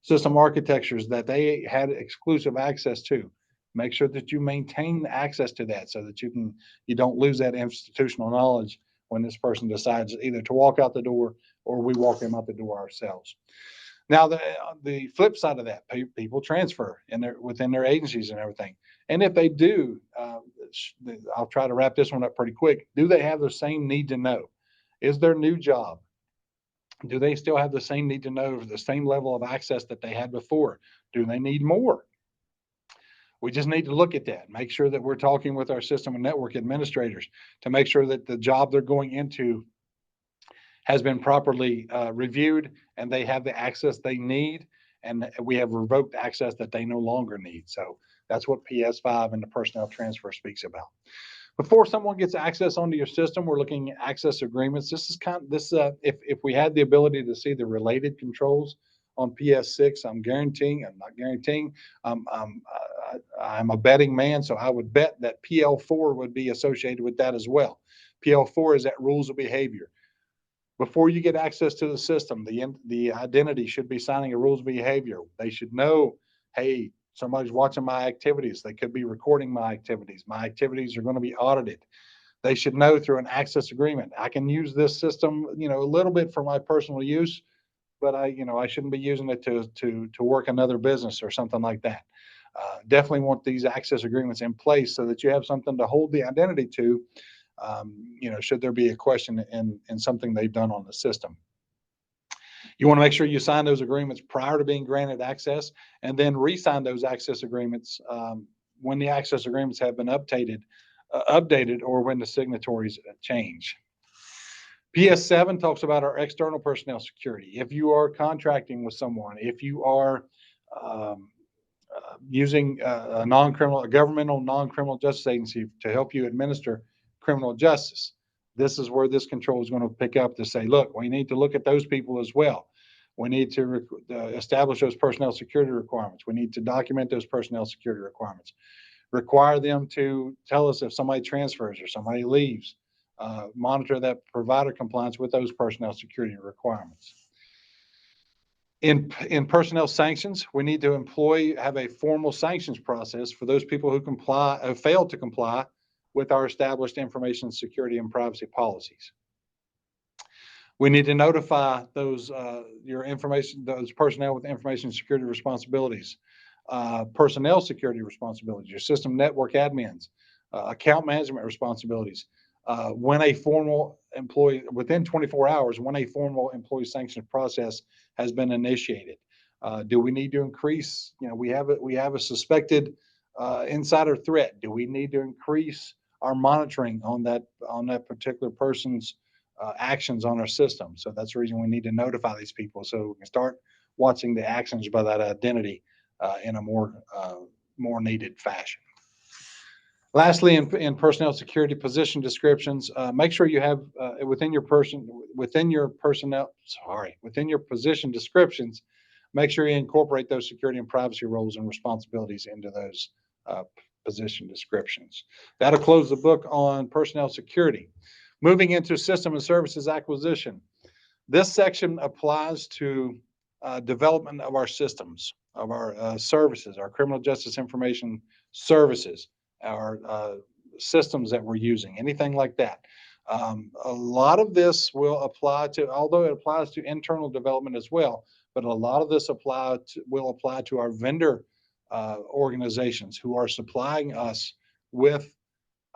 system architectures that they had exclusive access to? Make sure that you maintain access to that so that you don't lose that institutional knowledge when this person decides either to walk out the door or we walk them out the door ourselves. Now, the flip side of that, people transfer within their agencies and everything. And if they do, I'll try to wrap this one up pretty quick. Do they have the same need to know? Is their new job, do they still have the same need to know, the same level of access that they had before? Do they need more? We just need to look at that, make sure that we're talking with our system and network administrators to make sure that the job they're going into has been properly reviewed and they have the access they need, and we have revoked access that they no longer need. So that's what PS5 and the personnel transfer speaks about. Before someone gets access onto your system, we're looking at access agreements. This is if we had the ability to see the related controls on PS6, I'm not guaranteeing, I'm a betting man, so I would bet that PL4 would be associated with that as well. PL4 is that rules of behavior. Before you get access to the system, the identity should be signing a rules of behavior. They should know, hey, somebody's watching my activities. They could be recording my activities. My activities are going to be audited. They should know through an access agreement, I can use this system, a little bit for my personal use, but I shouldn't be using it to work another business or something like that. Definitely want these access agreements in place so that you have something to hold the identity to, should there be a question in something they've done on the system. You want to make sure you sign those agreements prior to being granted access, and then re-sign those access agreements when the access agreements have been updated or when the signatories change. PS7 talks about our external personnel security. If you are contracting with someone, if you are using a governmental non-criminal justice agency to help you administer criminal justice, this is where this control is going to pick up to say, look, we need to look at those people as well. We need to establish those personnel security requirements. We need to document those personnel security requirements. Require them to tell us if somebody transfers or somebody leaves. Monitor that provider compliance with those personnel security requirements. In personnel sanctions, we need to have a formal sanctions process for those people who fail to comply with our established information security and privacy policies. We need to notify those those personnel with information security responsibilities, personnel security responsibilities, your system network admins, account management responsibilities. When a formal employee, within 24 hours, when a formal employee sanctions process has been initiated. Do we need to increase, we have a suspected insider threat. Do we need to increase our monitoring on that particular person's actions on our system? So that's the reason we need to notify these people so we can start watching the actions by that identity in a more needed fashion. Lastly, in personnel security position descriptions, make sure you have within your position descriptions, make sure you incorporate those security and privacy roles and responsibilities into those position descriptions. That'll close the book on personnel security. Moving into system and services acquisition. This section applies to development of our systems, of our services, our criminal justice information services, our systems that we're using, anything like that. A lot of this will apply to, although it applies to internal development as well, but a lot of this will apply to our vendor organizations who are supplying us with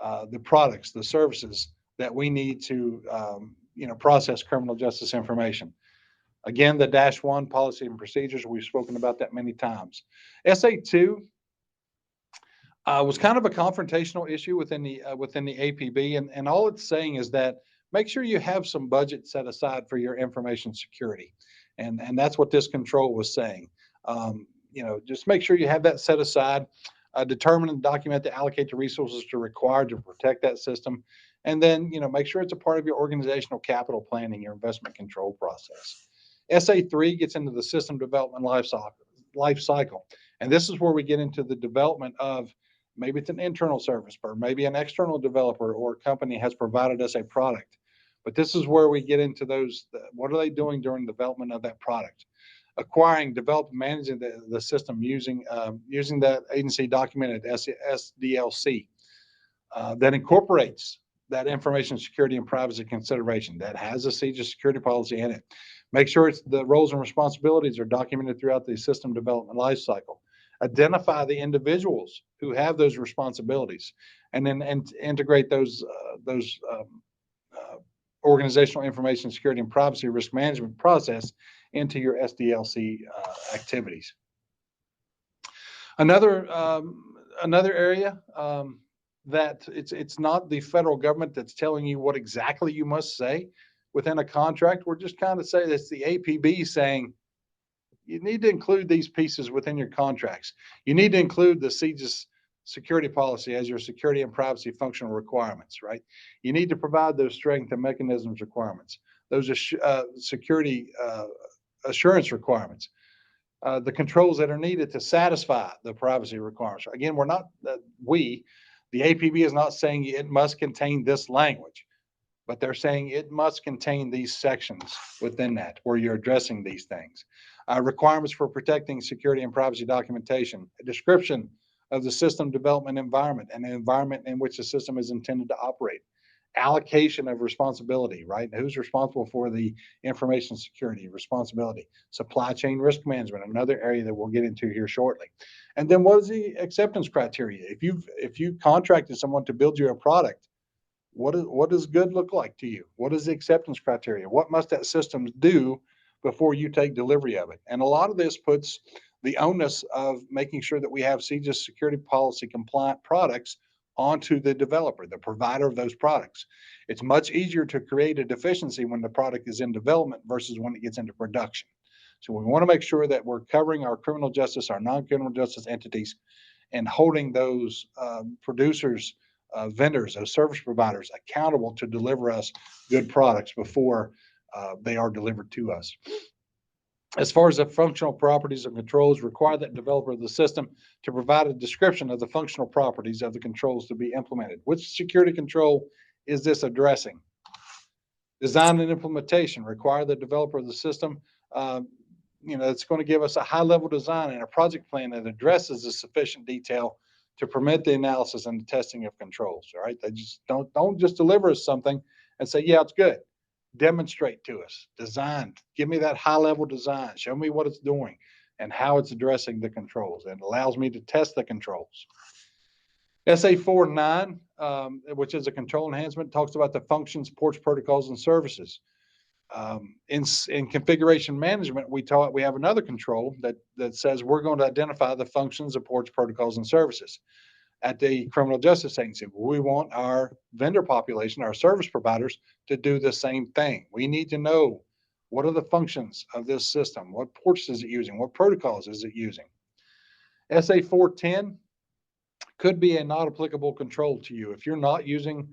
the products, the services that we need to process criminal justice information. Again, the -1 policy and procedures, we've spoken about that many times. SA2 was kind of a confrontational issue within the APB, and all it's saying is that make sure you have some budget set aside for your information security, and that's what this control was saying. Just make sure you have that set aside. Determine and document to allocate the resources required to protect that system, and then make sure it's a part of your organizational capital planning, your investment control process. SA3 gets into the system development life cycle, and this is where we get into the development of, maybe it's an internal service, or maybe an external developer or company has provided us a product. But this is where we get into those, what are they doing during development of that product? Acquiring, developing, managing the system using that agency documented SDLC that incorporates that information security and privacy consideration, that has a CJIS security policy in it. Make sure the roles and responsibilities are documented throughout the system development lifecycle. Identify the individuals who have those responsibilities, and then integrate those organizational information security and privacy risk management process into your SDLC activities. Another area that it's not the federal government that's telling you what exactly you must say within a contract. We're just kind of saying it's the APB saying you need to include these pieces within your contracts. You need to include the CJIS security policy as your security and privacy functional requirements, right? You need to provide those strength and mechanisms requirements, those security assurance requirements, the controls that are needed to satisfy the privacy requirements. Again, the APB is not saying it must contain this language. but they're saying it must contain these sections within that where you're addressing these things. Requirements for protecting security and privacy documentation, a description of the system development environment and the environment in which the system is intended to operate. Allocation of responsibility, right? Who's responsible for the information security responsibility? Supply chain risk management, another area that we'll get into here shortly. And then what is the acceptance criteria? If you contracted someone to build you a product, what does good look like to you? What is the acceptance criteria? What must that system do before you take delivery of it? And a lot of this puts the onus of making sure that we have CJIS security policy compliant products onto the developer, the provider of those products. It's much easier to create a deficiency when the product is in development versus when it gets into production. So we want to make sure that we're covering our criminal justice, our non-criminal justice entities, and holding those producers, vendors, those service providers accountable to deliver us good products before they are delivered to us. As far as the functional properties and controls, require that developer of the system to provide a description of the functional properties of the controls to be implemented. Which security control is this addressing? Design and implementation, require the developer of the system, it's going to give us a high-level design and a project plan that addresses the sufficient detail to permit the analysis and the testing of controls. All right, they just don't just deliver us something and say, yeah, it's good. Demonstrate to us, design, give me that high-level design, show me what it's doing and how it's addressing the controls, and allows me to test the controls. SA 4.9, which is a control enhancement, talks about the functions, ports, protocols, and services. In configuration management, we have another control that says we're going to identify the functions, the ports, protocols, and services. At the criminal justice agency, we want our vendor population, our service providers, to do the same thing. We need to know what are the functions of this system, what ports is it using, what protocols is it using. SA 410 could be a not applicable control to you. If you're not using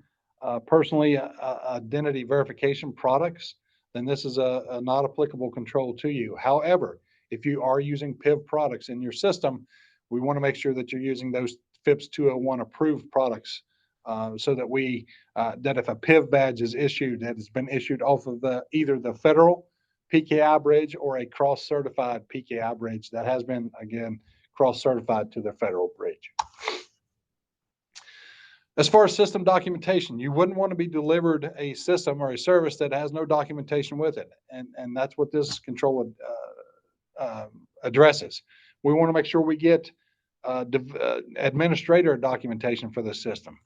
personally identity verification products, then this is a not applicable control to you. However, if you are using PIV products in your system, we want to make sure that you're using those FIPS 201 approved products so that that if a PIV badge is issued, that has been issued off of either the federal PKI bridge or a cross-certified PKI bridge that has been, again, cross-certified to the federal bridge. As far as system documentation, you wouldn't want to be delivered a system or a service that has no documentation with it. And that's what this control addresses. We want to make sure we get administrator documentation for the system.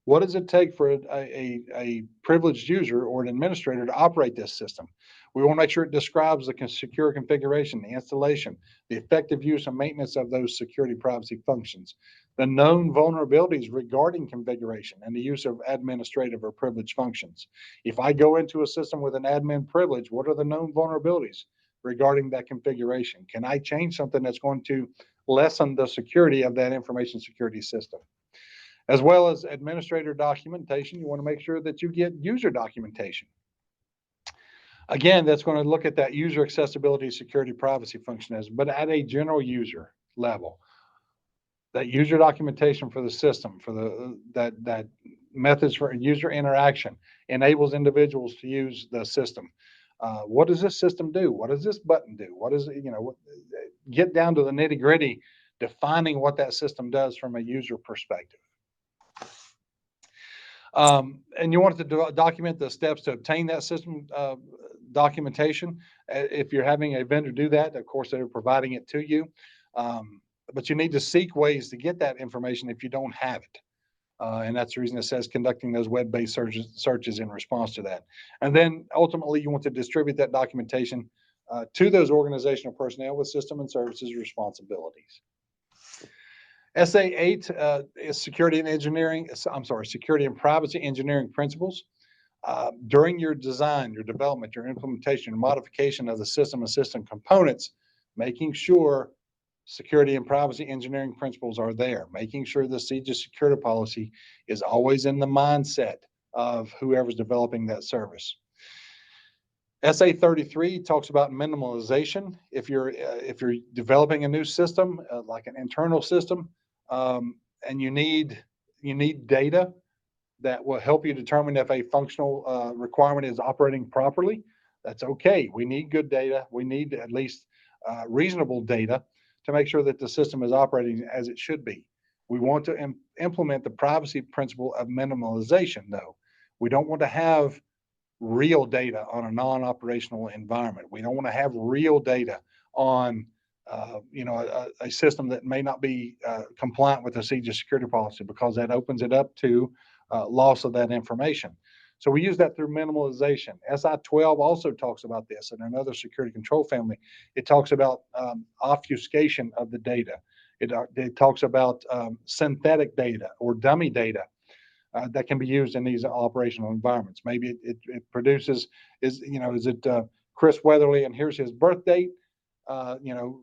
What does it take for a privileged user or an administrator to operate this system? We want to make sure it describes the secure configuration, the installation, the effective use and maintenance of those security privacy functions, the known vulnerabilities regarding configuration and the use of administrative or privileged functions. If I go into a system with an admin privilege, what are the known vulnerabilities regarding that configuration? Can I change something that's going to lessen the security of that information security system? As well as administrator documentation, you want to make sure that you get user documentation. Again, that's going to look at that user accessibility, security, privacy function, but at a general user level. That user documentation for the system, for that methods for user interaction, enables individuals to use the system. What does this system do? What does this button do? What is it? Get down to the nitty gritty, defining what that system does from a user perspective. And you want to document the steps to obtain that system documentation. If you're having a vendor do that, of course, they're providing it to you. But you need to seek ways to get that information if you don't have it. And that's the reason it says conducting those web-based searches in response to that. And then ultimately, you want to distribute that documentation to those organizational personnel with system and services responsibilities. SA 8 is security and privacy engineering principles. During your design, your development, your implementation, your modification of the system and system components, making sure security and privacy engineering principles are there, making sure the CJIS security policy is always in the mindset of whoever's developing that service. SA 33 talks about minimalization. If you're developing a new system, like an internal system, and you need data, that will help you determine if a functional requirement is operating properly. That's okay. We need good data. We need at least reasonable data to make sure that the system is operating as it should be. We want to implement the privacy principle of minimalization, though. We don't want to have real data on a non-operational environment. We don't want to have real data on a system that may not be compliant with the CJIS security policy, because that opens it up to loss of that information. So we use that through minimalization. SI 12 also talks about this in another security control family. It talks about obfuscation of the data. It talks about synthetic data or dummy data that can be used in these operational environments. Maybe it produces, is it Chris Weatherly and here's his birth date?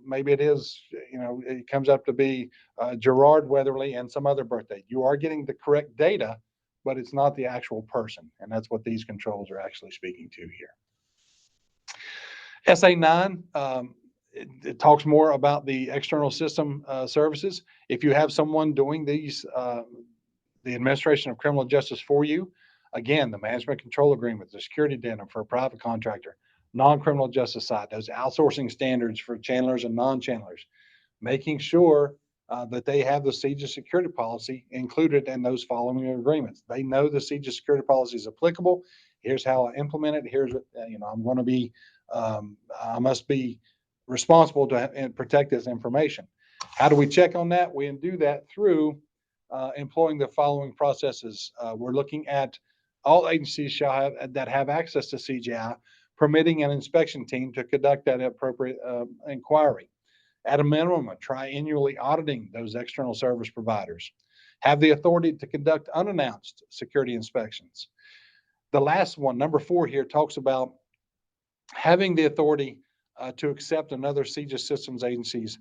Maybe it is, it comes up to be Gerard Weatherly and some other birth date. You are getting the correct data, but it's not the actual person. And that's what these controls are actually speaking to here. SA 9, it talks more about the external system services. If you have someone doing these, the administration of criminal justice for you, again, the management control agreement, the security addendum for a private contractor, non-criminal justice side, those outsourcing standards for channelers and non-channelers, making sure that they have the CJIS security policy included in those following agreements. They know the CJIS security policy is applicable. Here's how I implement it. Here's what, I'm going to be, I must be responsible to protect this information. How do we check on that? We do that through employing the following processes. We're looking at all agencies that have access to CJI, permitting an inspection team to conduct that appropriate inquiry. At a minimum, triannually auditing those external service providers. Have the authority to conduct unannounced security inspections. The last one, number 4 here, talks about having the authority to accept another CJIS systems agency's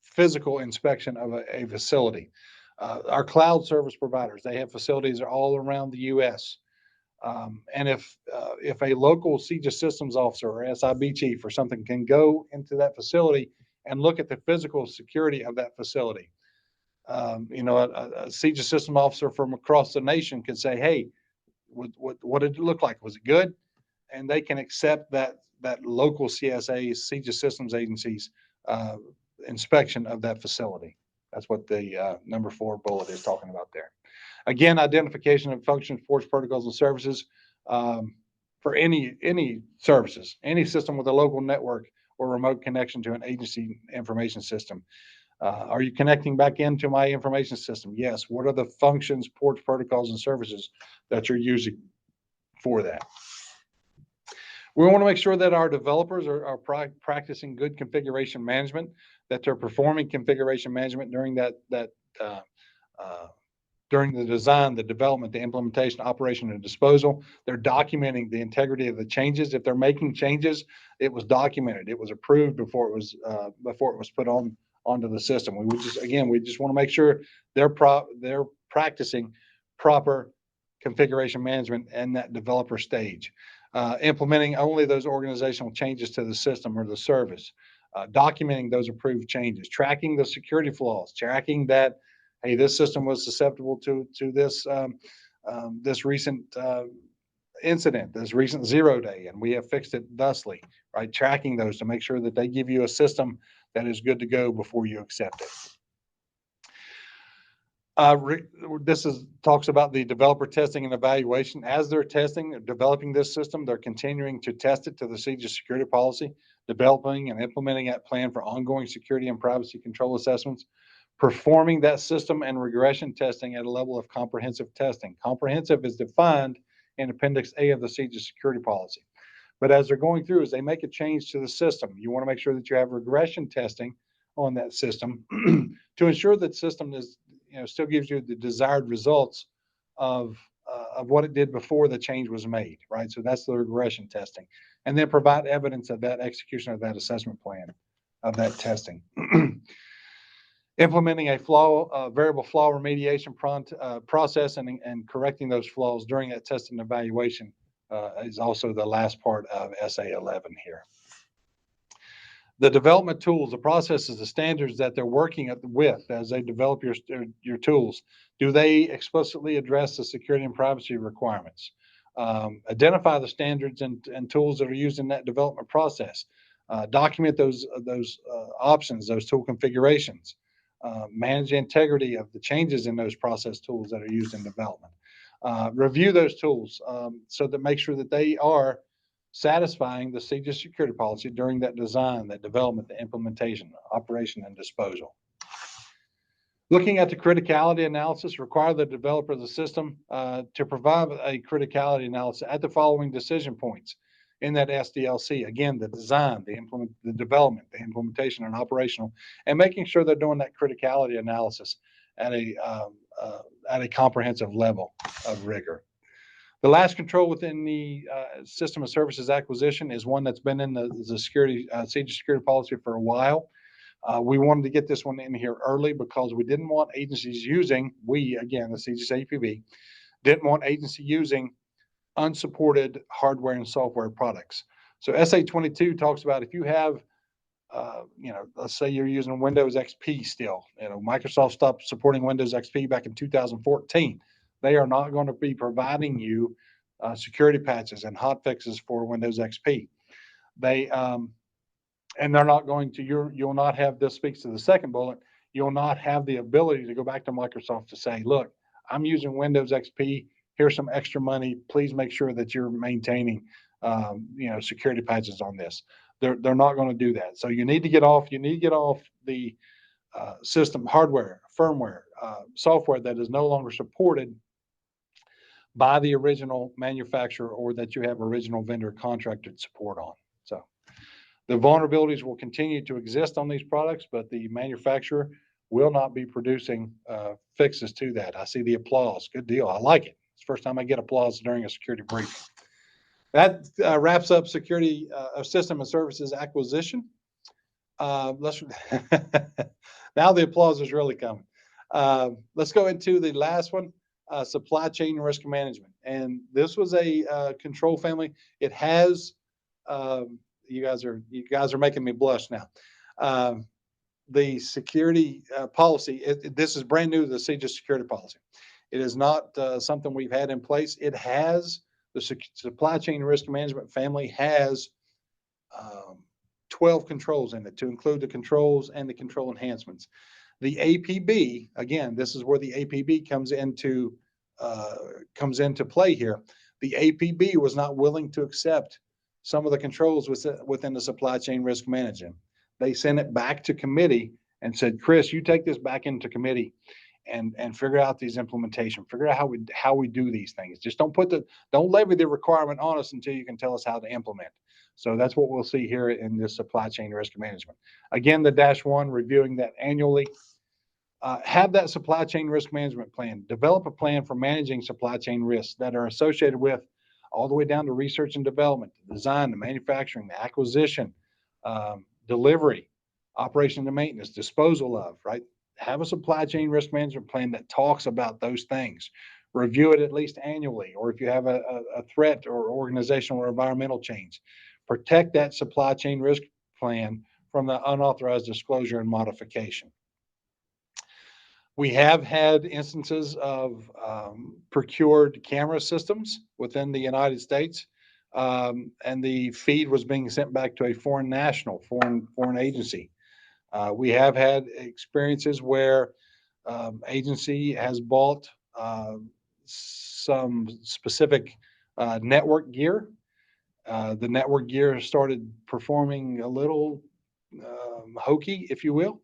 physical inspection of a facility. Our cloud service providers, they have facilities all around the U.S. And if a local CJIS systems officer or SIB chief or something can go into that facility and look at the physical security of that facility, a CJIS system officer from across the nation could say, hey, what did it look like? Was it good? And they can accept that local CJIS systems agency's inspection of that facility. That's what the number 4 bullet is talking about there. Again, identification of functions, ports, protocols, and services for any services, any system with a local network or remote connection to an agency information system. Are you connecting back into my information system? Yes. What are the functions, ports, protocols, and services that you're using for that? We want to make sure that our developers are practicing good configuration management, that they're performing configuration management during during the design, the development, the implementation, operation, and disposal. They're documenting the integrity of the changes. If they're making changes, it was documented. It was approved before it was put onto the system. We just want to make sure they're practicing proper configuration management in that developer stage. Implementing only those organizational changes to the system or the service, documenting those approved changes, tracking the security flaws, tracking that, hey, this system was susceptible to this this recent incident, this recent 0-day, and we have fixed it thusly, right? Tracking those to make sure that they give you a system that is good to go before you accept it. Talks about the developer testing and evaluation. As they're developing this system, they're continuing to test it to the CJIS security policy, developing and implementing that plan for ongoing security and privacy control assessments, performing that system and regression testing at a level of comprehensive testing. Comprehensive is defined in Appendix A of the CJIS security policy. But as they're going through, as they make a change to the system, you want to make sure that you have regression testing on that system to ensure that system is, still gives you the desired results of what it did before the change was made, right? So that's the regression testing. And then provide evidence of that execution of that assessment plan, of that testing. Implementing a variable flaw remediation process and correcting those flaws during that test and evaluation is also the last part of SA 11 here. The development tools, the processes, the standards that they're working with as they develop your tools, do they explicitly address the security and privacy requirements? Identify the standards and tools that are used in that development process. Document those options, those tool configurations. Manage the integrity of the changes in those process tools that are used in development. Review those tools so that make sure that they are satisfying the CJIS security policy during that design, that development, the implementation, operation, and disposal. Looking at the criticality analysis, require the developer of the system to provide a criticality analysis at the following decision points in that SDLC. Again, the design, the development, the implementation, and operational, and making sure they're doing that criticality analysis at a comprehensive level of rigor. The last control within the system of services acquisition is one that's been in the security CJIS security policy for a while. We wanted to get this one in here early because we didn't want agencies using, again, the CJIS APB, didn't want agency using unsupported hardware and software products. So SA22 talks about if you have, let's say you're using Windows XP still, Microsoft stopped supporting Windows XP back in 2014. They are not going to be providing you security patches and hot fixes for Windows XP. And they're not going to, you'll not have, this speaks to the second bullet, you'll not have the ability to go back to Microsoft to say, look, I'm using Windows XP, here's some extra money, please make sure that you're maintaining, security patches on this. They're not going to do that. So you need to get off the system hardware, firmware, software that is no longer supported by the original manufacturer or that you have original vendor contracted support on. So the vulnerabilities will continue to exist on these products, but the manufacturer will not be producing fixes to that. I see the applause. Good deal. I like it. It's the first time I get applause during a security briefing. That wraps up security system and services acquisition. Now the applause is really coming. Let's go into the last one, supply chain risk management. And this was a control family. It has, you guys are making me blush now. The security policy, this is brand new to the CJIS security policy. It is not something we've had in place. It has, the supply chain risk management family has 12 controls in it, to include the controls and the control enhancements. The APB, again, this is where the APB comes into play here. The APB was not willing to accept some of the controls within the supply chain risk management. They sent it back to committee and said, Chris, you take this back into committee and figure out these implementation, figure out how we do these things. Just don't levy the requirement on us until you can tell us how to implement. So that's what we'll see here in this supply chain risk management. Again, the -1, reviewing that annually. Have that supply chain risk management plan. Develop a plan for managing supply chain risks that are associated with all the way down to research and development, the design, the manufacturing, the acquisition, delivery, operation and maintenance, disposal of, right? Have a supply chain risk management plan that talks about those things. Review it at least annually, or if you have a threat or organizational or environmental change, protect that supply chain risk plan from the unauthorized disclosure and modification. We have had instances of procured camera systems within the United States, and the feed was being sent back to a foreign national, foreign agency. We have had experiences where agency has bought some specific network gear. The network gear started performing a little hokey, if you will.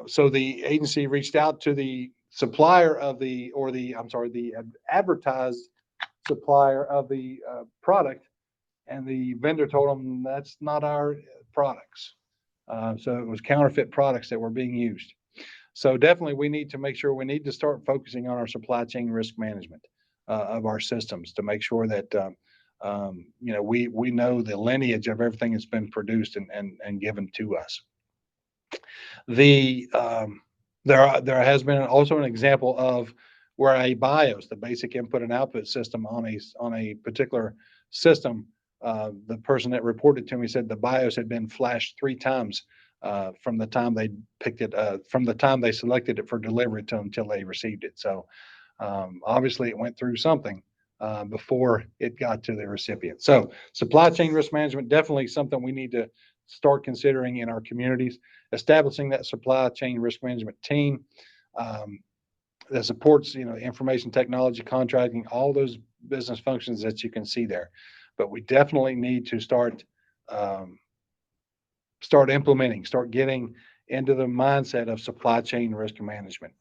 So the agency reached out to the supplier of the advertised supplier of the product, and the vendor told them that's not our products. So it was counterfeit products that were being used. So definitely we need to make sure, we need to start focusing on our supply chain risk management of our systems to make sure that we know the lineage of everything that's been produced and given to us. There has been also an example of where a BIOS, the basic input and output system on a particular system, The person that reported to me said the BIOS had been flashed 3 times from the time they picked it, from the time they selected it for delivery to until they received it. So obviously it went through something before it got to the recipient. So supply chain risk management, definitely something we need to start considering in our communities, establishing that supply chain risk management team that supports, information technology, contracting, all those business functions that you can see there. But we definitely need to start implementing, start getting into the mindset of supply chain risk management.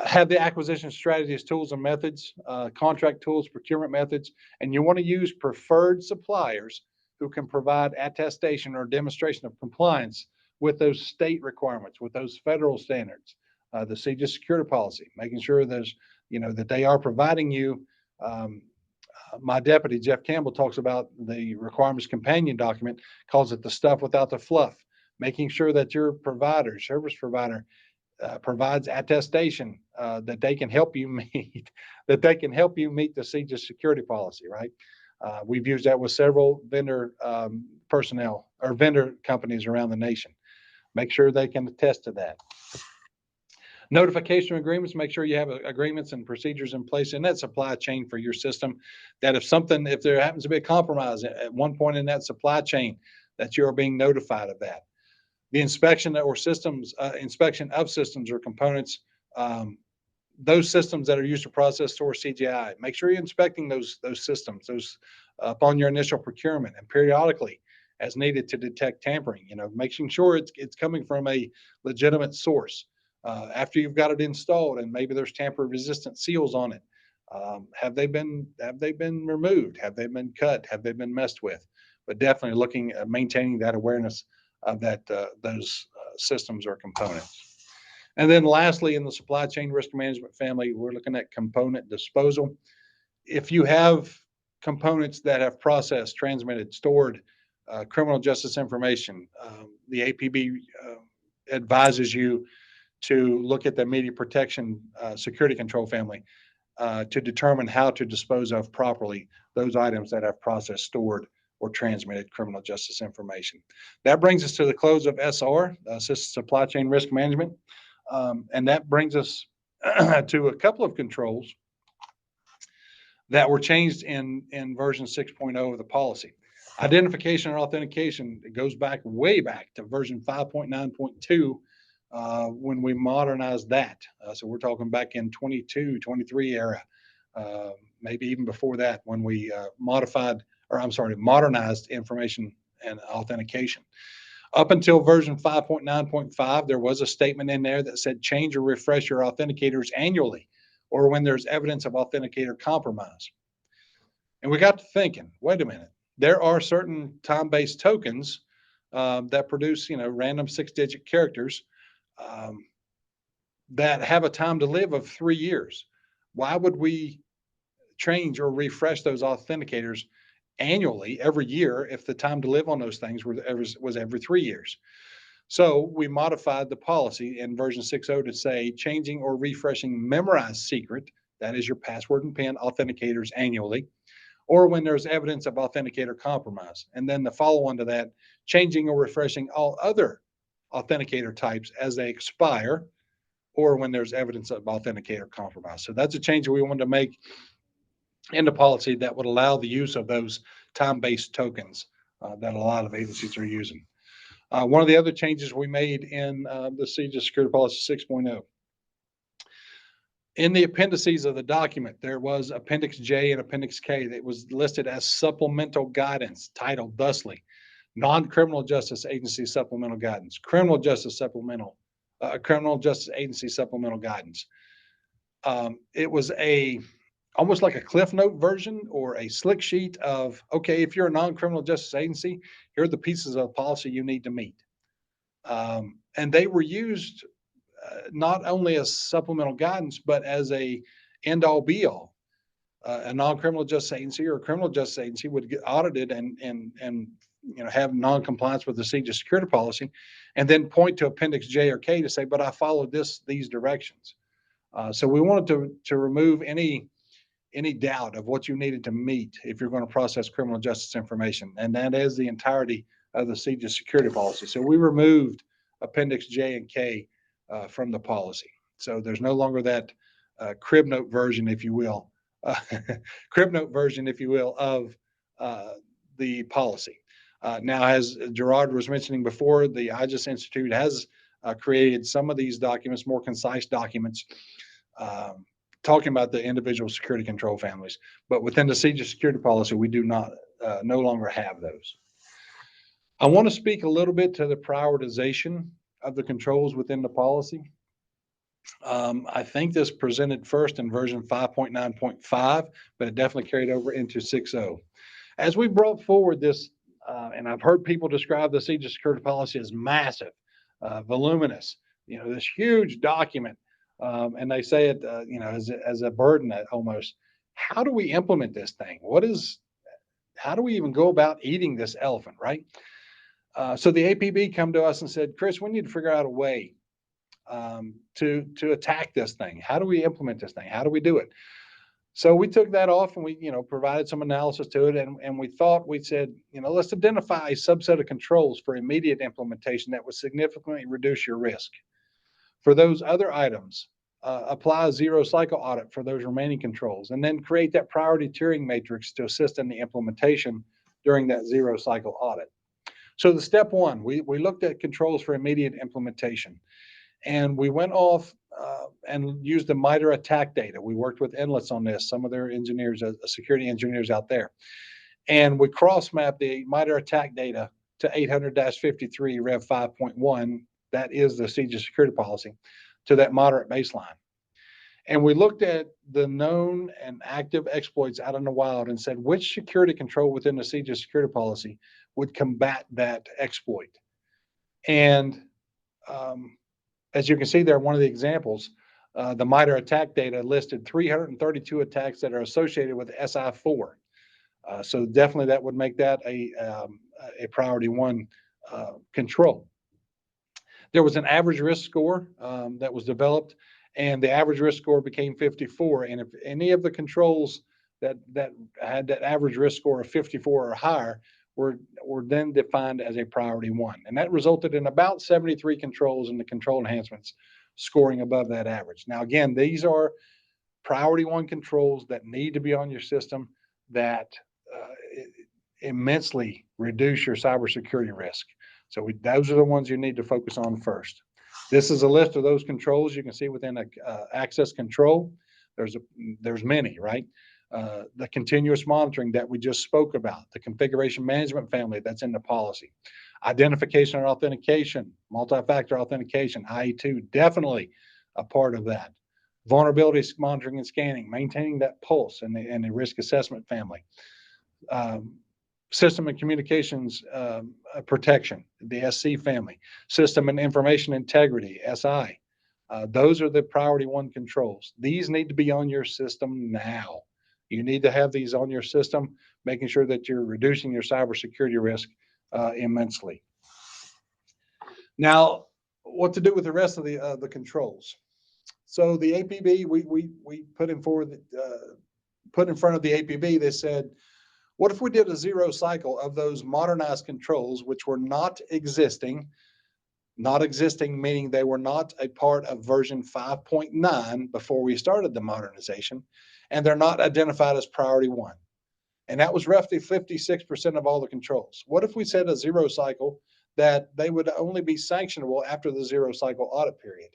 Have the acquisition strategies, tools, and methods, contract tools, procurement methods, and you want to use preferred suppliers who can provide attestation or demonstration of compliance with those state requirements, with those federal standards, the CJIS security policy, making sure there's, that they are providing you. My deputy, Jeff Campbell, talks about the requirements companion document, calls it the stuff without the fluff, making sure that your provider, service provider, provides attestation that they can help you meet the CJIS security policy, right? We've used that with several vendor personnel or vendor companies around the nation. Make sure they can attest to that. Notification agreements, make sure you have agreements and procedures in place in that supply chain for your system, that if there happens to be a compromise at one point in that supply chain, that you are being notified of that. The inspection of systems or components, those systems that are used to process, store, CJI. Make sure you're inspecting those systems, upon your initial procurement, and periodically as needed to detect tampering. Making sure it's coming from a legitimate source. After you've got it installed and maybe there's tamper-resistant seals on it, have they been removed? Have they been cut? Have they been messed with? But definitely looking at maintaining that awareness of those systems or components. And then lastly, in the supply chain risk management family, we're looking at component disposal. If you have components that have processed, transmitted, stored criminal justice information, the APB advises you to look at the media protection security control family to determine how to dispose of properly those items that have processed, stored, or transmitted criminal justice information. That brings us to the close of SR, Supply Chain Risk Management. And that brings us to a couple of controls that were changed in version 6.0 of the policy. Identification and authentication, it goes way back to version 5.9.2 when we modernized that. So we're talking back in 22, 23 era, maybe even before that, when we modernized information and authentication. Up until version 5.9.5, there was a statement in there that said change or refresh your authenticators annually, or when there's evidence of authenticator compromise. And we got to thinking, wait a minute, there are certain time-based tokens that produce, random 6-digit characters that have a time to live of 3 years. Why would we change or refresh those authenticators annually every year if the time to live on those things was every 3 years? So we modified the policy in version 6.0 to say changing or refreshing memorized secret, that is your password and PIN authenticators annually, or when there's evidence of authenticator compromise. And then the follow-on to that, changing or refreshing all other authenticator types as they expire, or when there's evidence of authenticator compromise. So that's a change that we wanted to make in the policy that would allow the use of those time-based tokens that a lot of agencies are using. One of the other changes we made in the CJIS Security Policy 6.0, in the appendices of the document, there was Appendix J and Appendix K that was listed as supplemental guidance, titled thusly, Non-Criminal Justice Agency Supplemental Guidance, Criminal Justice Agency Supplemental Guidance. It was almost like a Cliff Note version or a slick sheet of, okay, if you're a non-criminal justice agency, here are the pieces of policy you need to meet. And they were used not only as supplemental guidance, but as a end-all be-all. A non-criminal justice agency or a criminal justice agency would get audited and have non-compliance with the CJIS security policy, and then point to Appendix J or K to say, but I followed these directions. So we wanted to remove any any doubt of what you needed to meet if you're going to process criminal justice information. And that is the entirety of the CJIS security policy. So we removed Appendix J and K from the policy. So there's no longer that crib note version, if you will, crib note version, if you will, of the policy. Now, as Gerard was mentioning before, the IJIS Institute has created some of these documents, more concise documents, talking about the individual security control families. But within the CJIS security policy, we do not no longer have those. I want to speak a little bit to the prioritization of the controls within the policy. I think this presented first in version 5.9.5, but it definitely carried over into 6.0. As we brought forward this, and I've heard people describe the CJIS security policy as massive, voluminous, this huge document, and they say it, as a burden almost. How do we implement this thing? How do we even go about eating this elephant, right? So the APB come to us and said, Chris, we need to figure out a way to attack this thing. How do we implement this thing? How do we do it? So we took that off and we, provided some analysis to it. And we said, let's identify a subset of controls for immediate implementation that would significantly reduce your risk. For those other items, apply a zero cycle audit for those remaining controls, and then create that priority tiering matrix to assist in the implementation during that zero cycle audit. So the step one, we looked at controls for immediate implementation, and we went off and used the MITRE attack data. We worked with Inlets on this, some of their engineers, security engineers out there. And we cross-mapped the MITRE attack data to 800-53 Rev 5.1. That is the CJIS security policy, to that moderate baseline. And we looked at the known and active exploits out in the wild and said, which security control within the CJIS security policy would combat that exploit? And as you can see there, one of the examples, the MITRE attack data listed 332 attacks that are associated with SI4. So definitely that would make that a priority one control. There was an average risk score that was developed, and the average risk score became 54. And if any of the controls that had that average risk score of 54 or higher were then defined as a priority one. And that resulted in about 73 controls in the control enhancements scoring above that average. Now, again, these are priority one controls that need to be on your system that immensely reduce your cybersecurity risk. So those are the ones you need to focus on first. This is a list of those controls you can see within access control. There's many, right? The continuous monitoring that we just spoke about, the configuration management family that's in the policy, identification and authentication, multi-factor authentication, IE2, definitely a part of that. Vulnerability monitoring and scanning, maintaining that pulse and the risk assessment family. System and communications protection, the SC family. System and information integrity, SI. Those are the priority one controls. These need to be on your system now. You need to have these on your system, making sure that you're reducing your cybersecurity risk immensely. Now, what to do with the rest of the controls? So the APB, we put in front of the APB. They said, what if we did a zero cycle of those modernized controls, which were not existing? Not existing meaning they were not a part of version 5.9 before we started the modernization, and they're not identified as priority one. And that was roughly 56% of all the controls. What if we set a zero cycle that they would only be sanctionable after the zero cycle audit period?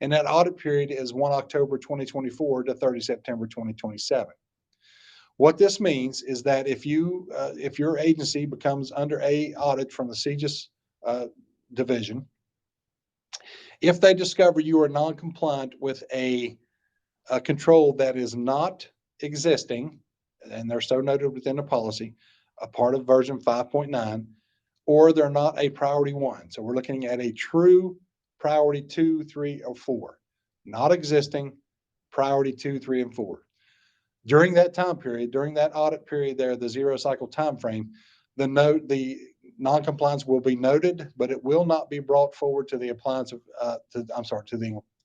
And that audit period is 1 October 2024 to 30 September 2027. What this means is that if your agency becomes under a audit from the CJIS division, if they discover you are non-compliant with a control that is not existing, and they're so noted within the policy, a part of version 5.9, or they're not a priority one. So we're looking at a true priority 2, 3, or 4, not existing, priority 2, 3, and 4. During that time period, during that audit period there, the zero cycle time frame, the non-compliance will be noted, but it will not be brought forward to the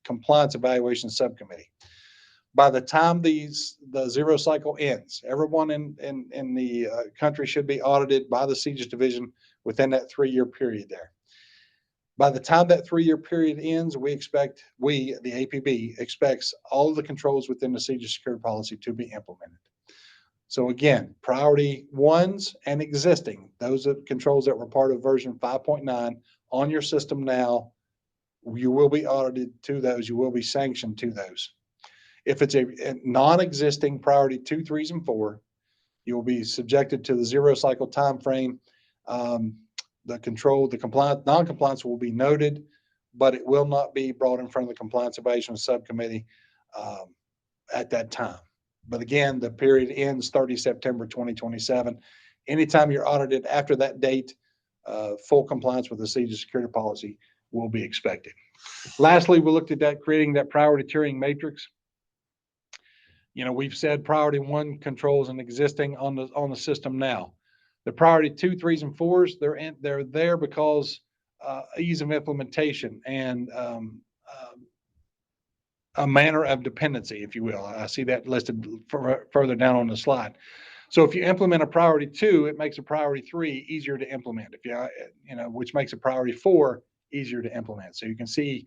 compliance evaluation subcommittee. By the time the zero cycle ends, everyone in the country should be audited by the CJIS division within that 3-year period there. By the time that 3-year period ends, the APB, expects all of the controls within the CJIS security policy to be implemented. So again, priority ones and existing, those are controls that were part of version 5.9 on your system now, you will be audited to those, you will be sanctioned to those. If it's a non-existing priority 2, 3s, and 4, you will be subjected to the zero cycle time frame. The compliance, non-compliance will be noted, but it will not be brought in front of the compliance evaluation subcommittee at that time. But again, the period ends 30 September 2027. Anytime you're audited after that date, full compliance with the CJIS security policy will be expected. Lastly, we looked at that, creating that priority tiering matrix. You know, we've said priority 1 controls and existing on the system now. The priority 2, 3s, and 4s, they're there because ease of implementation and a manner of dependency, if you will. I see that listed further down on the slide. So if you implement a priority 2, it makes a priority 3 easier to implement. If you know, which makes a priority 4 easier to implement. So you can see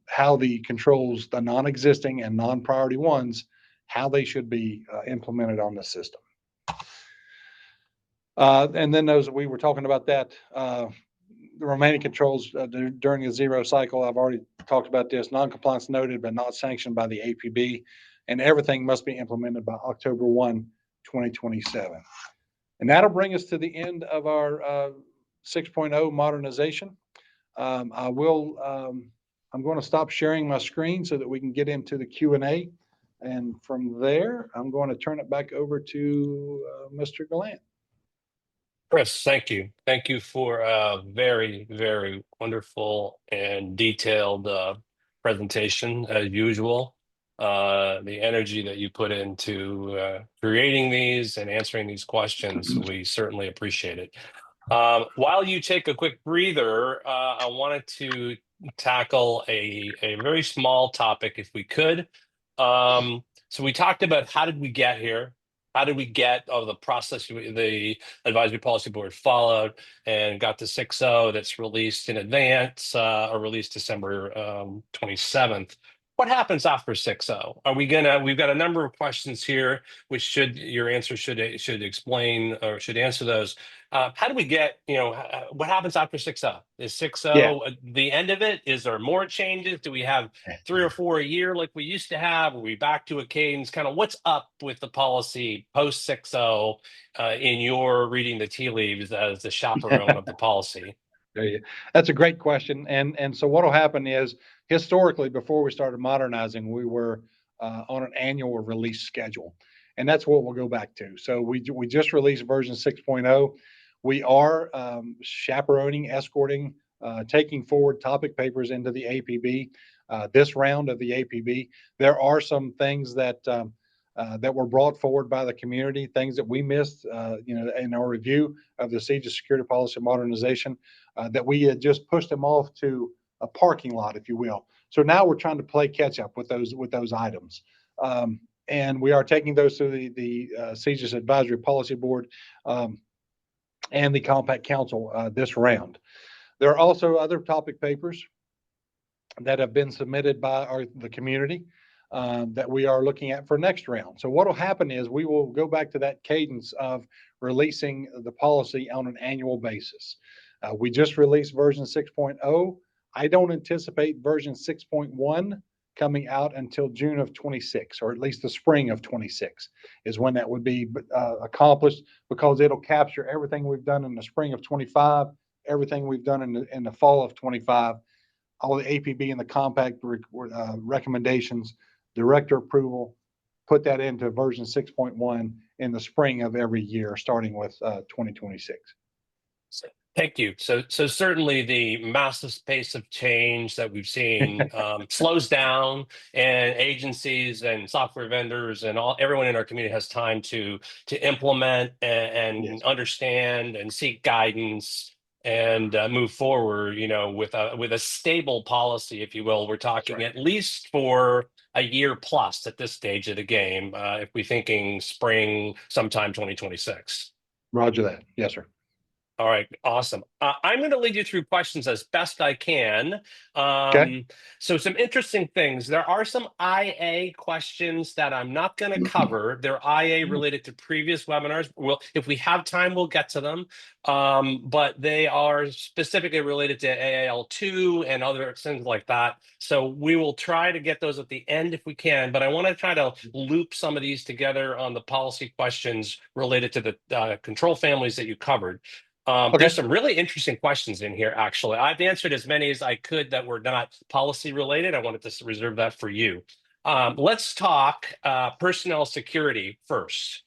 how the controls, the non-existing and non-priority ones, how they should be implemented on the system. And then those, we were talking about that, the remaining controls during the zero cycle, I've already talked about this, non-compliance noted but not sanctioned by the APB, and everything must be implemented by October 1, 2027. And that'll bring us to the end of our 6.0 modernization. I'm going to stop sharing my screen so that we can get into the Q&A. And from there, I'm going to turn it back over to Mr. Gallant. Chris, thank you. Thank you for a very, very wonderful and detailed presentation as usual. The energy that you put into creating these and answering these questions, we certainly appreciate it. While you take a quick breather, I wanted to tackle a very small topic if we could. So we talked about how did we get here? How did we get the process the advisory policy board followed and got to 6.0 that's released in advance or released December 27th? What happens after 6.0? Are we gonna? We've got a number of questions here, which your answer should explain or should answer those. How do we get? You know, what happens after 6.0? Is 6.0 the end of it? Is there more changes? Do we have 3 or 4 a year like we used to have? Are we back to a cadence? Kind of what's up with the policy post 6.0 in your reading the tea leaves as the chaperone of the policy? That's a great question. And so what will happen is, historically, before we started modernizing, we were on an annual release schedule. And that's what we'll go back to. So we just released version 6.0. We are chaperoning, escorting, taking forward topic papers into the APB. This round of the APB, there are some things that that were brought forward by the community, things that we missed, you know, in our review of the CJIS security policy modernization, that we had just pushed them off to a parking lot, if you will. So now we're trying to play catch up with those items. And we are taking those to the CJIS Advisory Policy Board and the Compact Council this round. There are also other topic papers that have been submitted by the community that we are looking at for next round. So what will happen is we will go back to that cadence of releasing the policy on an annual basis. We just released version 6.0. I don't anticipate version 6.1 coming out until June of 26, or at least the spring of 26 is when that would be accomplished, because it'll capture everything we've done in the spring of 25, everything we've done in the fall of 25, all the APB and the compact recommendations, director approval, put that into version 6.1 in the spring of every year, starting with 2026. Thank you. So certainly the massive pace of change that we've seen slows down, and agencies and software vendors and everyone in our community has time to implement and Yes. understand and seek guidance and move forward, with a stable policy, if you will. We're talking at least for a year plus at this stage of the game, if we're thinking spring, sometime 2026. Roger that. Yes, sir. All right, awesome. I'm going to lead you through questions as best I can. Okay. So some interesting things. There are some IA questions that I'm not going to cover. They're IA related to previous webinars. If we have time, we'll get to them. But they are specifically related to AAL2 and other things like that. So we will try to get those at the end if we can. But I want to try to loop some of these together on the policy questions related to the control families that you covered. There's some really interesting questions in here, actually. I've answered as many as I could that were not policy related. I wanted to reserve that for you. Let's talk personnel security first.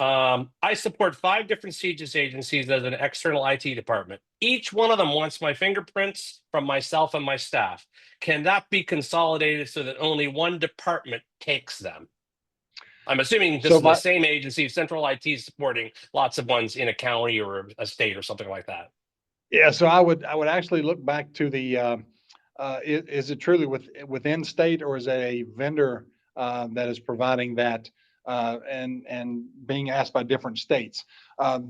I support 5 different CJIS agencies as an external IT department. Each one of them wants my fingerprints from myself and my staff. Can that be consolidated so that only one department takes them? I'm assuming this is the same agency, central IT, supporting lots of ones in a county or a state or something like that. Yeah, so I would actually look back to the is it truly within state, or is it a vendor that is providing that and being asked by different states?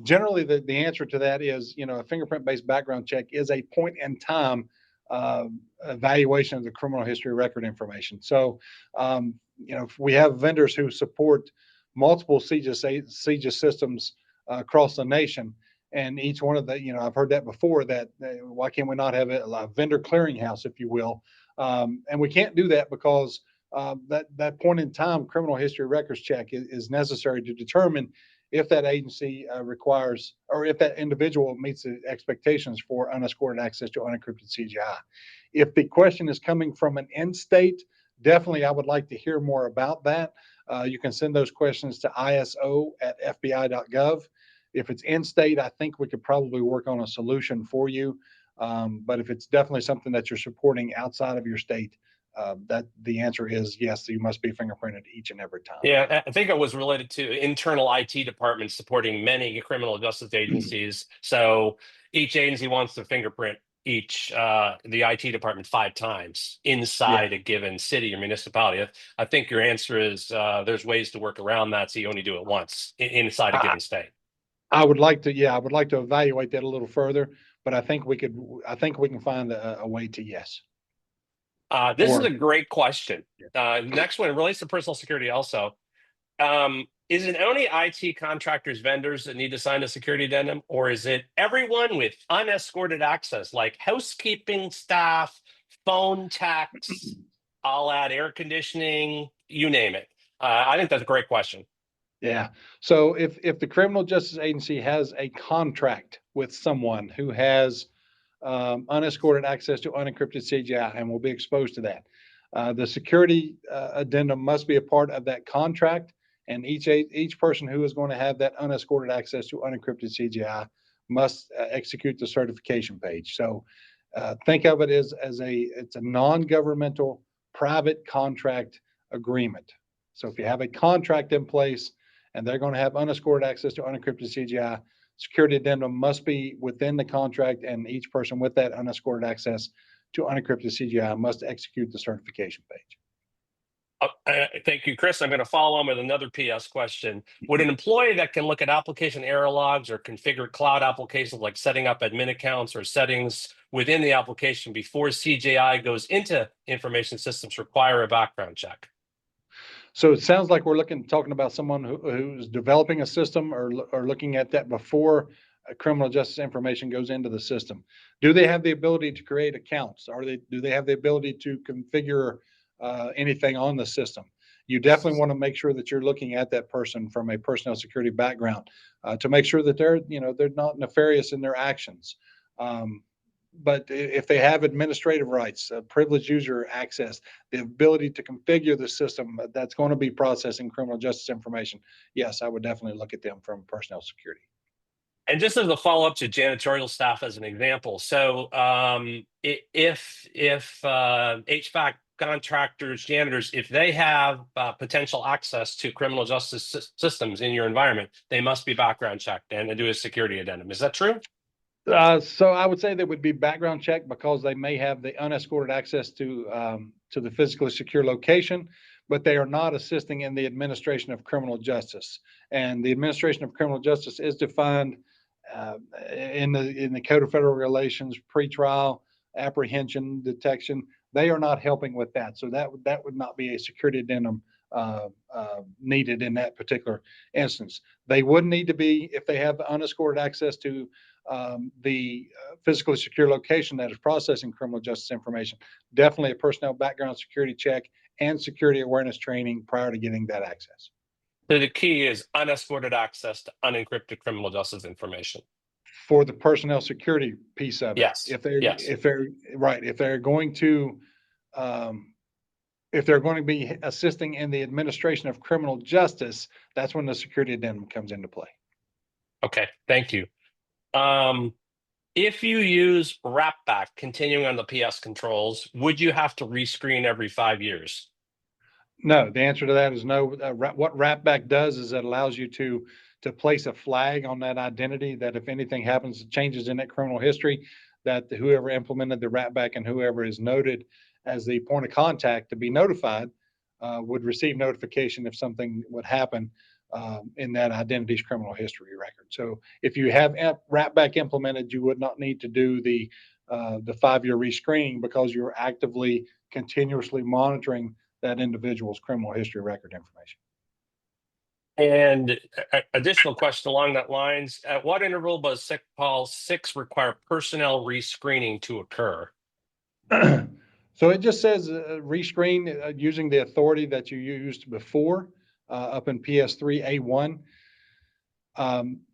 Generally, the answer to that is, a fingerprint-based background check is a point in time evaluation of the criminal history record information. So, if we have vendors who support multiple CJIS systems across the nation, and each one of the, I've heard that before, that why can't we not have a vendor clearinghouse, if you will? And we can't do that because that point in time criminal history records check is necessary to determine if that agency requires, or if that individual meets the expectations for unescorted access to unencrypted CJI. If the question is coming from an in-state, definitely I would like to hear more about that. You can send those questions to iso@fbi.gov. If it's in-state, I think we could probably work on a solution for you. But if it's definitely something that you're supporting outside of your state, that the answer is yes, you must be fingerprinted each and every time. Yeah, I think it was related to internal IT departments supporting many criminal justice agencies. So each agency wants to fingerprint the IT department 5 times inside a given city or municipality. I think your answer is there's ways to work around that, so you only do it once inside a given state. I would like to evaluate that a little further, but I think we can find a way to yes. This is a great question. Next one relates to personal security also. Is it only IT contractors, vendors that need to sign a security addendum, or is it everyone with unescorted access, like housekeeping staff, phone techs, I'll add air conditioning, you name it? I think that's a great question. Yeah. So if the criminal justice agency has a contract with someone who has unescorted access to unencrypted CJI and will be exposed to that, the security addendum must be a part of that contract, and each person who is going to have that unescorted access to unencrypted CJI must execute the certification page. So think of it as it's a non-governmental private contract agreement. So if you have a contract in place and they're going to have unescorted access to unencrypted CJI, security addendum must be within the contract, and each person with that unescorted access to unencrypted CJI must execute the certification page. Thank you, Chris. I'm going to follow on with another PS question. Would an employee that can look at application error logs or configure cloud applications, like setting up admin accounts or settings within the application before CJI goes into information systems, require a background check? So it sounds like we're talking about someone who's developing a system or looking at that before criminal justice information goes into the system. Do they have the ability to create accounts? Do they have the ability to configure anything on the system? You definitely want to make sure that you're looking at that person from a personnel security background to make sure that they're not nefarious in their actions. But if they have administrative rights, privileged user access, the ability to configure the system that's going to be processing criminal justice information, yes, I would definitely look at them from personnel security. And just as a follow-up to janitorial staff as an example, so if HVAC contractors, janitors, if they have potential access to criminal justice systems in your environment, they must be background checked and do a security addendum. Is that true? So I would say that would be background check because they may have the unescorted access to the physically secure location, but they are not assisting in the administration of criminal justice. And the administration of criminal justice is defined in the Code of Federal Regulations, pretrial, apprehension, detection. They are not helping with that. So that would not be a security addendum needed in that particular instance. They would need to be, if they have unescorted access to the physically secure location that is processing criminal justice information, definitely a personnel background security check and security awareness training prior to getting that access. So the key is unescorted access to unencrypted criminal justice information. For the personnel security piece of it. Yes. If they're, Yes. if they're, right, if they're going to be assisting in the administration of criminal justice, that's when the security addendum comes into play. Okay, thank you. If you use wrapback, continuing on the PS controls, would you have to rescreen every 5 years? No, the answer to that is no. What wrapback does is it allows you to place a flag on that identity that if anything happens, changes in that criminal history, that whoever implemented the wrapback and whoever is noted as the point of contact to be notified would receive notification if something would happen in that identity's criminal history record. So if you have wrapback implemented, you would not need to do the 5-year rescreening because you're actively, continuously monitoring that individual's criminal history record information. And additional question along that lines, at what interval does SecPol 6 require personnel rescreening to occur? So it just says rescreen using the authority that you used before up in PS3A1.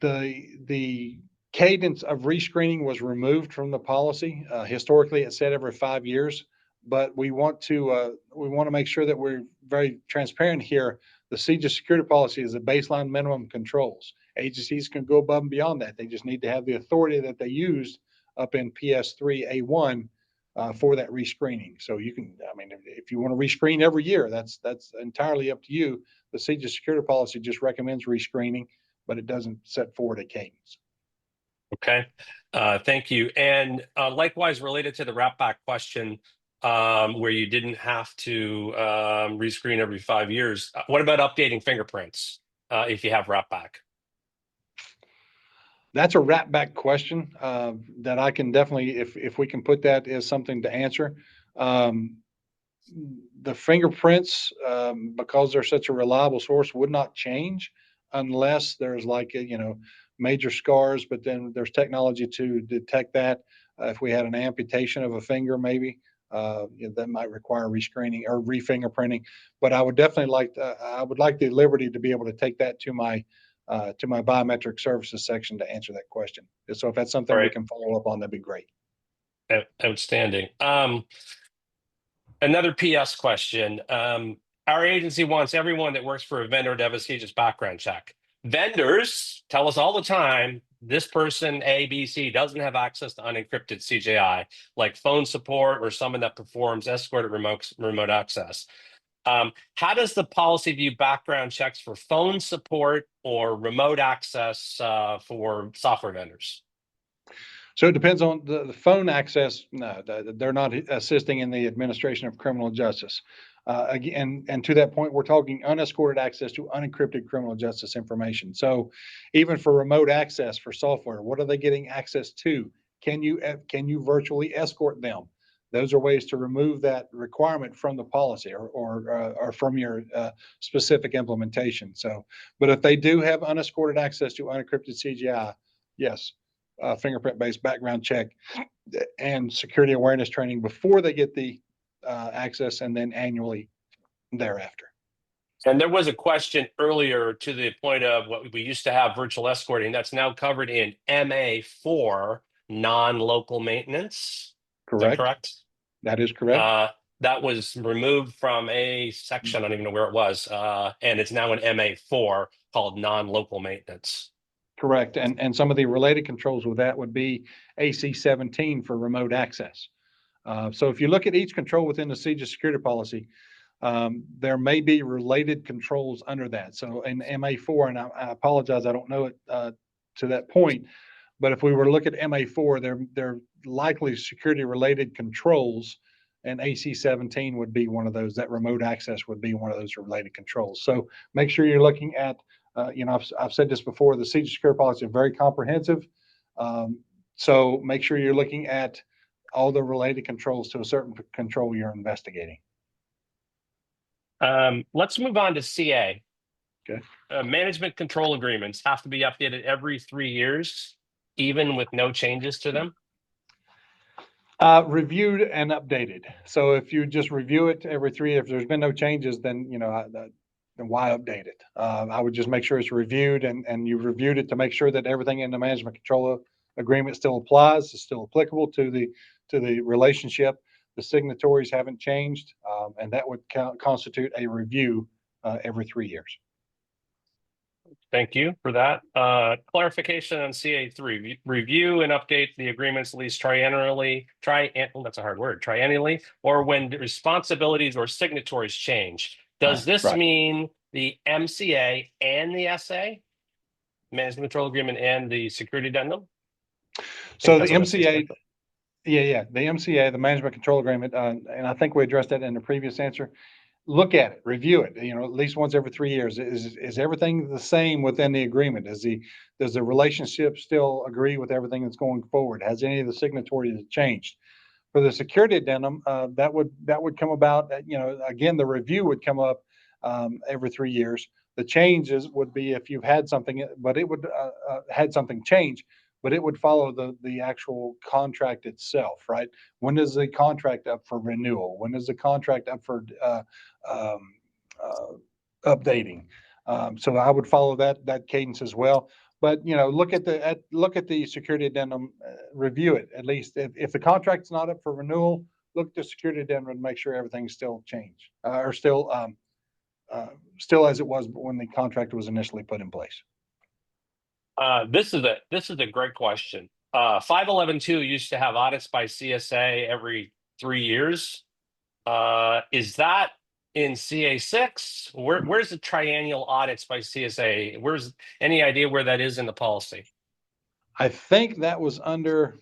The cadence of rescreening was removed from the policy. Historically, it said every 5 years, but we want to make sure that we're very transparent here. The CJIS security policy is a baseline minimum controls. Agencies can go above and beyond that. They just need to have the authority that they used up in PS3A1 for that rescreening. So you can, I mean, if you want to rescreen every year, that's entirely up to you. The CJIS security policy just recommends rescreening, but it doesn't set forward a cadence. Okay, thank you. And likewise, related to the wrapback question, where you didn't have to rescreen every 5 years, what about updating fingerprints if you have wrapback? That's a wrapback question that I can definitely, if we can put that as something to answer. The fingerprints, because they're such a reliable source, would not change unless there's like major scars. But then there's technology to detect that. If we had an amputation of a finger, maybe that might require rescreening or refingerprinting. But I would definitely I would like the liberty to be able to take that to my biometric services section to answer that question. So if that's something we can follow up on, that'd be great. Outstanding. Another PS question. Our agency wants everyone that works for a vendor to have a CJIS background check. Vendors tell us all the time, this person, A, B, C, doesn't have access to unencrypted CJI, like phone support or someone that performs escorted remote access. How does the policy view background checks for phone support or remote access for software vendors? So it depends on the phone access. No, they're not assisting in the administration of criminal justice. Again, and to that point, we're talking unescorted access to unencrypted criminal justice information. So even for remote access for software, what are they getting access to? Can you virtually escort them? Those are ways to remove that requirement from the policy or from your specific implementation. So, but if they do have unescorted access to unencrypted CGI, yes, fingerprint-based background check and security awareness training before they get the access, and then annually thereafter. And there was a question earlier to the point of what we used to have virtual escorting that's now covered in MA4, non-local maintenance. Correct. Is that correct? That is correct. That was removed from a section, I don't even know where it was, and it's now in MA4 called non-local maintenance. Correct. And some of the related controls with that would be AC 17 for remote access. So if you look at each control within the CJIS security policy, there may be related controls under that. So in MA4, and I apologize, I don't know it to that point, But if we were to look at MA4, they're likely security-related controls, and AC-17 would be one of those. That remote access would be one of those related controls. So make sure you're looking at, I've said this before, the CJIS security policy is very comprehensive. So make sure you're looking at all the related controls to a certain control you're investigating. Let's move on to CA. Okay. Management control agreements have to be updated every 3 years, even with no changes to them. Reviewed and updated. So if you just review it every 3 years, if there's been no changes, then then why update it? I would just make sure it's reviewed, and you've reviewed it to make sure that everything in the management control agreement still applies, is still applicable to the relationship. The signatories haven't changed, and that would constitute a review every 3 years. Thank you for that. Clarification on CA3. Review and update the agreements at least triennially, that's a hard word, triennially, or when the responsibilities or signatories change. Does this mean the MCA and the SA, Management Control Agreement, and the Security Addendum? So the MCA, the MCA, the Management Control Agreement, and I think we addressed that in the previous answer. Look at it, review it, at least once every 3 years. Is everything the same within the agreement? Does the relationship still agree with everything that's going forward? Has any of the signatories changed? For the security addendum, that would come about, again, the review would come up every 3 years. The changes would be if you've had something, but it would had something change, but it would follow the actual contract itself, right? When is the contract up for renewal? When is the contract up for updating? So I would follow that cadence as well. But look at the security addendum, review it at least. If the contract's not up for renewal, look at the security addendum and make sure everything's still changed or still as it was when the contract was initially put in place. This is a great question. 511.2 used to have audits by CSA every 3 years. Is that in CA6? Where's the triennial audits by CSA? Where's any idea where that is in the policy? I think that was under.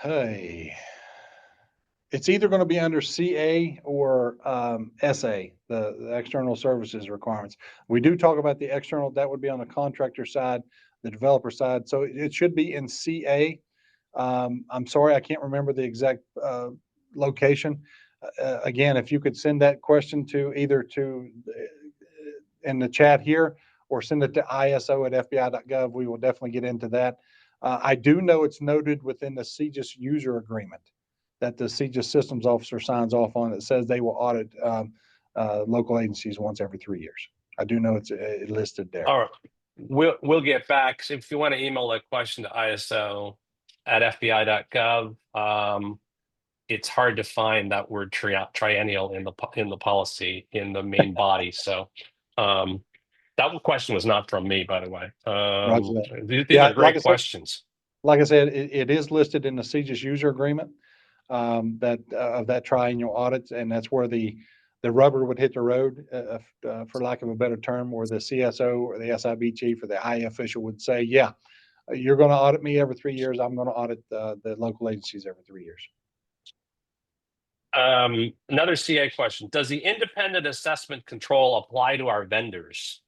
Hey, it's either going to be under CA or SA, the external services requirements. We do talk about the external, that would be on the contractor side, the developer side. So it should be in CA. I'm sorry, I can't remember the exact location. Again, if you could send that question either in the chat here or send it to iso@fbi.gov, we will definitely get into that. I do know it's noted within the CJIS user agreement that the CJIS systems officer signs off on. It says they will audit local agencies once every 3 years. I do know it's listed there. All right, we'll get back. So if you want to email that question to iso@fbi.gov, it's hard to find that word triennial in the policy in the main body. So that question was not from me, by the way. These are great questions. Like I said, it is listed in the CJIS user agreement of that triennial audit, and that's where the rubber would hit the road, for lack of a better term, where the CSO or the SIB chief or the IA official would say, yeah, you're going to audit me every 3 years. I'm going to audit the local agencies every 3 years. Another CA question. Does the independent assessment control apply to our vendors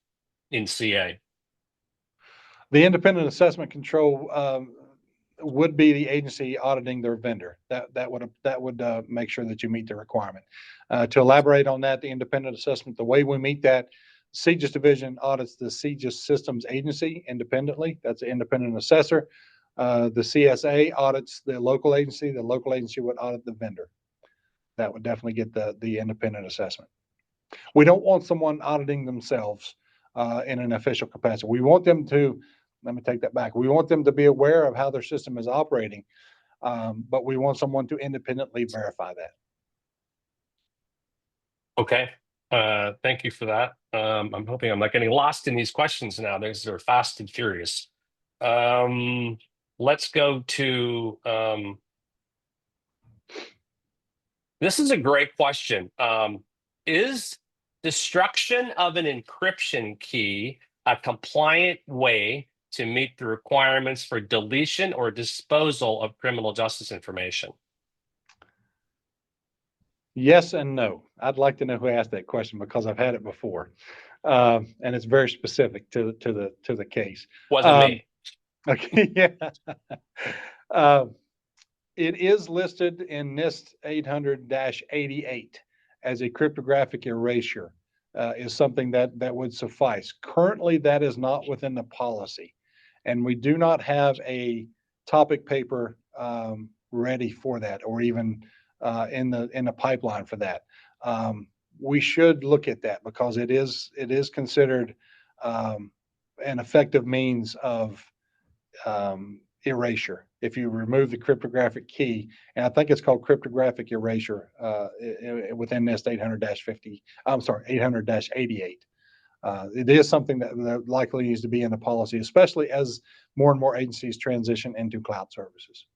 in CA? The independent assessment control would be the agency auditing their vendor. That would make sure that you meet the requirement. To elaborate on that, the independent assessment, the way we meet that, CJIS division audits the CJIS systems agency independently. That's an independent assessor. The CSA audits the local agency. The local agency would audit the vendor. That would definitely get the independent assessment. We don't want someone auditing themselves in an official capacity. We want them to, let me take that back. We want them to be aware of how their system is operating, but we want someone to independently verify that. Okay. Thank you for that. I'm hoping I'm not getting lost in these questions now. They're fast and furious. Let's go to, this is a great question. Is destruction of an encryption key a compliant way to meet the requirements for deletion or disposal of criminal justice information? Yes and no. I'd like to know who asked that question because I've had it before. And it's very specific to the case. Wasn't me. Okay, yeah. It is listed in NIST 800-88 as a cryptographic erasure, is something that would suffice. Currently, that is not within the policy. And we do not have a topic paper ready for that, or even in the pipeline for that. We should look at that because it is considered an effective means of erasure. If you remove the cryptographic key, and I think it's called cryptographic erasure within NIST 800-50, I'm sorry, 800-88. It is something that likely needs to be in the policy, especially as more and more agencies transition into cloud services.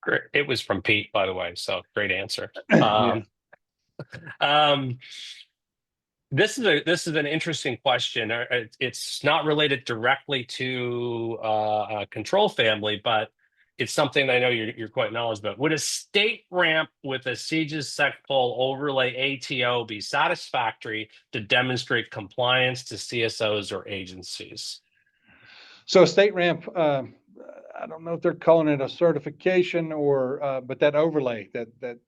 Great. It was from Pete, by the way, so great answer. Yeah. This is an interesting question. It's not related directly to a control family, but it's something I know you're quite knowledgeable about. Would a state ramp with a CJIS SecPol overlay ATO be satisfactory to demonstrate compliance to CSOs or agencies? So state ramp, I don't know if they're calling it a certification or, but that overlay that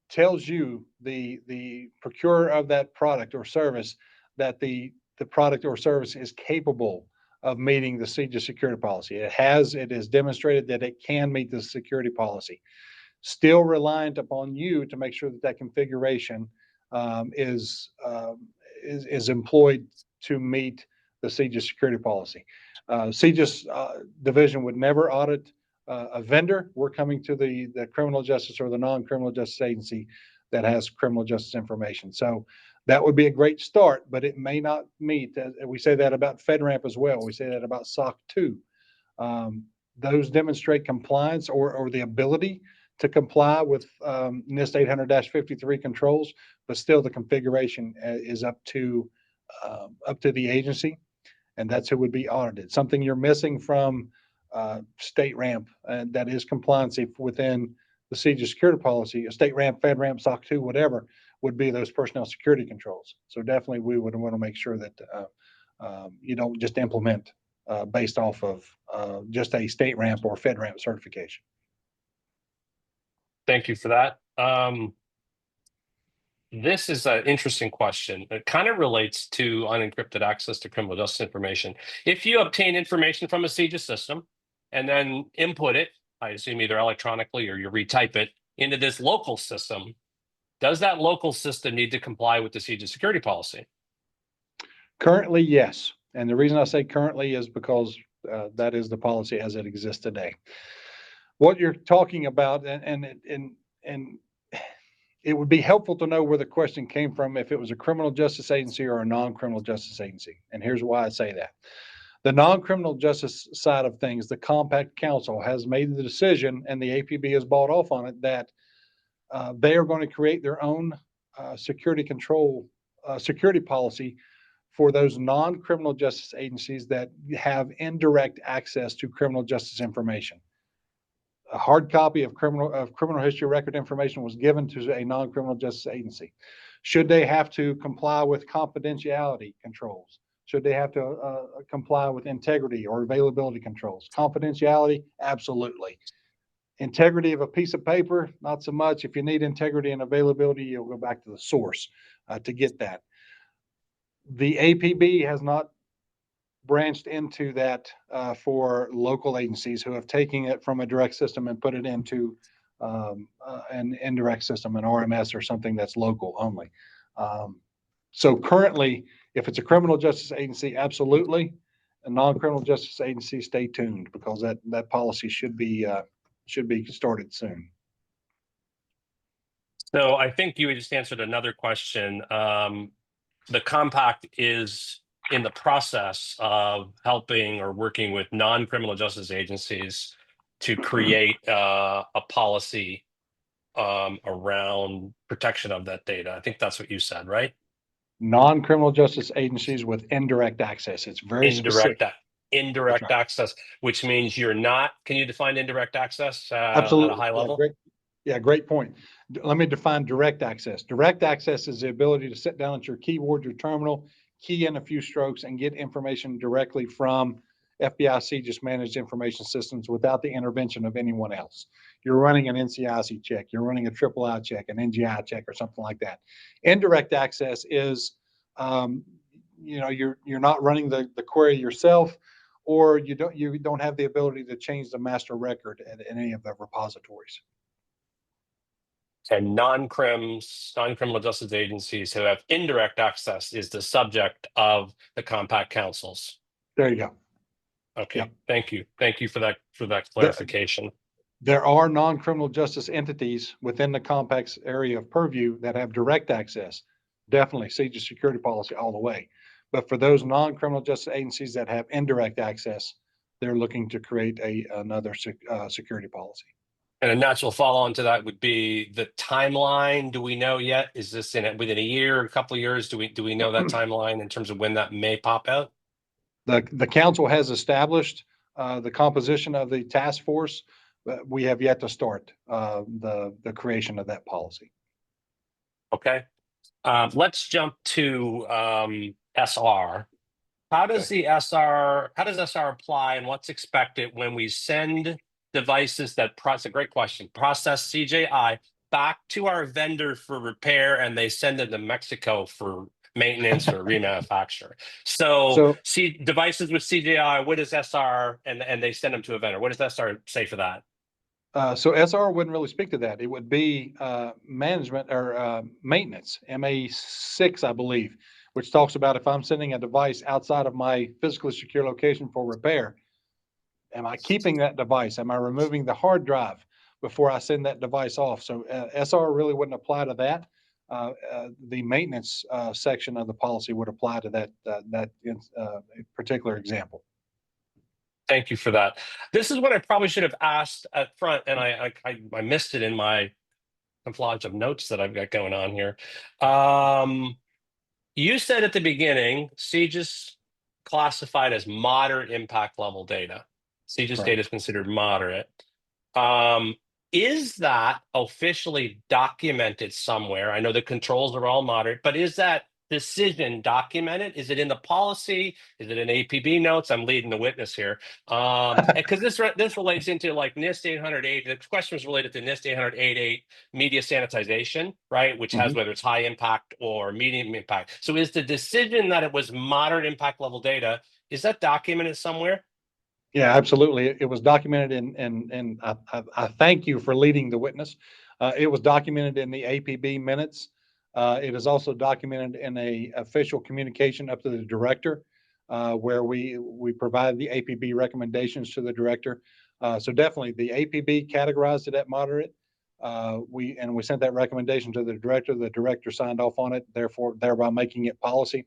tells you, the procurer of that product or service, that the product or service is capable of meeting the CJIS security policy. It is demonstrated that it can meet the security policy. Still reliant upon you to make sure that configuration is employed to meet the CJIS security policy. CJIS division would never audit a vendor. We're coming to the criminal justice or the non-criminal justice agency that has criminal justice information. So that would be a great start, but it may not meet. We say that about FedRAMP as well. We say that about SOC 2. Those demonstrate compliance or the ability to comply with NIST 800-53 controls, but still the configuration is up to the agency, and that's who would be audited. Something you're missing from state ramp, and that is compliancy within the CJIS security policy. A state ramp, FedRAMP, SOC 2, whatever, would be those personnel security controls. So definitely we would want to make sure that you don't just implement based off of just a state ramp or FedRAMP certification. Thank you for that. This is an interesting question. It kind of relates to unencrypted access to criminal justice information. If you obtain information from a CJIS system and then input it, I assume either electronically or you retype it into this local system, does that local system need to comply with the CJIS security policy? Currently, yes. And the reason I say currently is because that is the policy as it exists today. What you're talking about, and it would be helpful to know where the question came from if it was a criminal justice agency or a non-criminal justice agency. And here's why I say that. The non-criminal justice side of things, the Compact Council has made the decision, and the APB has bought off on it, that they are going to create their own security policy for those non-criminal justice agencies that have indirect access to criminal justice information. A hard copy of criminal history record information was given to a non-criminal justice agency. Should they have to comply with confidentiality controls? Should they have to comply with integrity or availability controls? Confidentiality, absolutely. Integrity of a piece of paper, not so much. If you need integrity and availability, you'll go back to the source to get that. The APB has not branched into that for local agencies who have taken it from a direct system and put it into an indirect system, an RMS or something that's local only. So currently, if it's a criminal justice agency, absolutely. A non-criminal justice agency, stay tuned, because that policy should be started soon. So I think you just answered another question. The Compact is in the process of helping or working with non-criminal justice agencies to create a policy around protection of that data. I think that's what you said, right? non-criminal justice agencies with indirect access. It's very specific. Indirect right. access, which means you're not. Can you define indirect access Absolutely. at a high level? Great point. Let me define direct access. Direct access is the ability to sit down at your keyboard, your terminal, key in a few strokes, and get information directly from FBI CJIS managed information systems without the intervention of anyone else. You're running an NCIC check, you're running a III check, an NGI check, or something like that. Indirect access is, you're not running the query yourself, or you don't have the ability to change the master record at any of the repositories. And non-criminal justice agencies who have indirect access is the subject of the compact councils. There you go. Okay, Yep. Thank you for that clarification. There are non-criminal justice entities within the compact's area of purview that have direct access. Definitely CJIS security policy all the way. But for those non-criminal justice agencies that have indirect access, they're looking to create another security policy. And a natural follow-on to that would be the timeline. Do we know yet? Is this within a year, a couple of years? Do we know that timeline in terms of when that may pop out? The council has established the composition of the task force, but we have yet to start the creation of that policy. Okay. Let's jump to SR. How does SR apply, and what's expected when we send devices that it's a great question, process CJI back to our vendor for repair, and they send them to Mexico for maintenance or remanufacture? So see devices with CJI, what is SR, and they send them to a vendor? What does SR say for that? So SR wouldn't really speak to that. It would be management or maintenance, MA6, I believe, which talks about if I'm sending a device outside of my physically secure location for repair, am I keeping that device? Am I removing the hard drive before I send that device off? So SR really wouldn't apply to that. The maintenance section of the policy would apply to that particular example. Thank you for that. This is what I probably should have asked up front, and I missed it in my collage of notes that I've got going on here. You said at the beginning, CJIS classified as moderate impact level data. CJIS data is considered moderate. Is that officially documented somewhere? I know the controls are all moderate, but is that decision documented? Is it in the policy? Is it in APB notes? I'm leading the witness here. Because this relates into like NIST 808. The question was related to NIST 800-88 media sanitization, right? Which has whether it's high impact or medium impact. So is the decision that it was moderate impact level data, is that documented somewhere? Yeah, absolutely. It was documented and I thank you for leading the witness. It was documented in the APB minutes. It is also documented in a official communication up to the director, where we provide the APB recommendations to the director. So definitely the APB categorized it at moderate. We sent that recommendation to the director. The director signed off on it, thereby making it policy.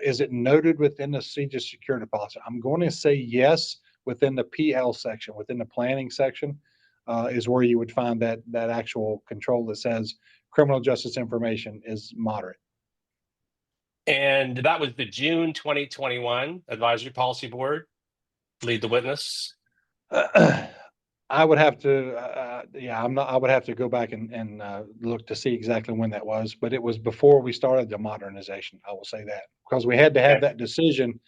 Is it noted within the CJIS security policy? I'm going to say yes. Within the PL section, within the planning section, is where you would find that actual control that says criminal justice information is moderate. And that was the June 2021 Advisory Policy Board. Lead the witness. I would have to, I would have to go back and look to see exactly when that was, but it was before we started the modernization. I will say that, because we had to have that decision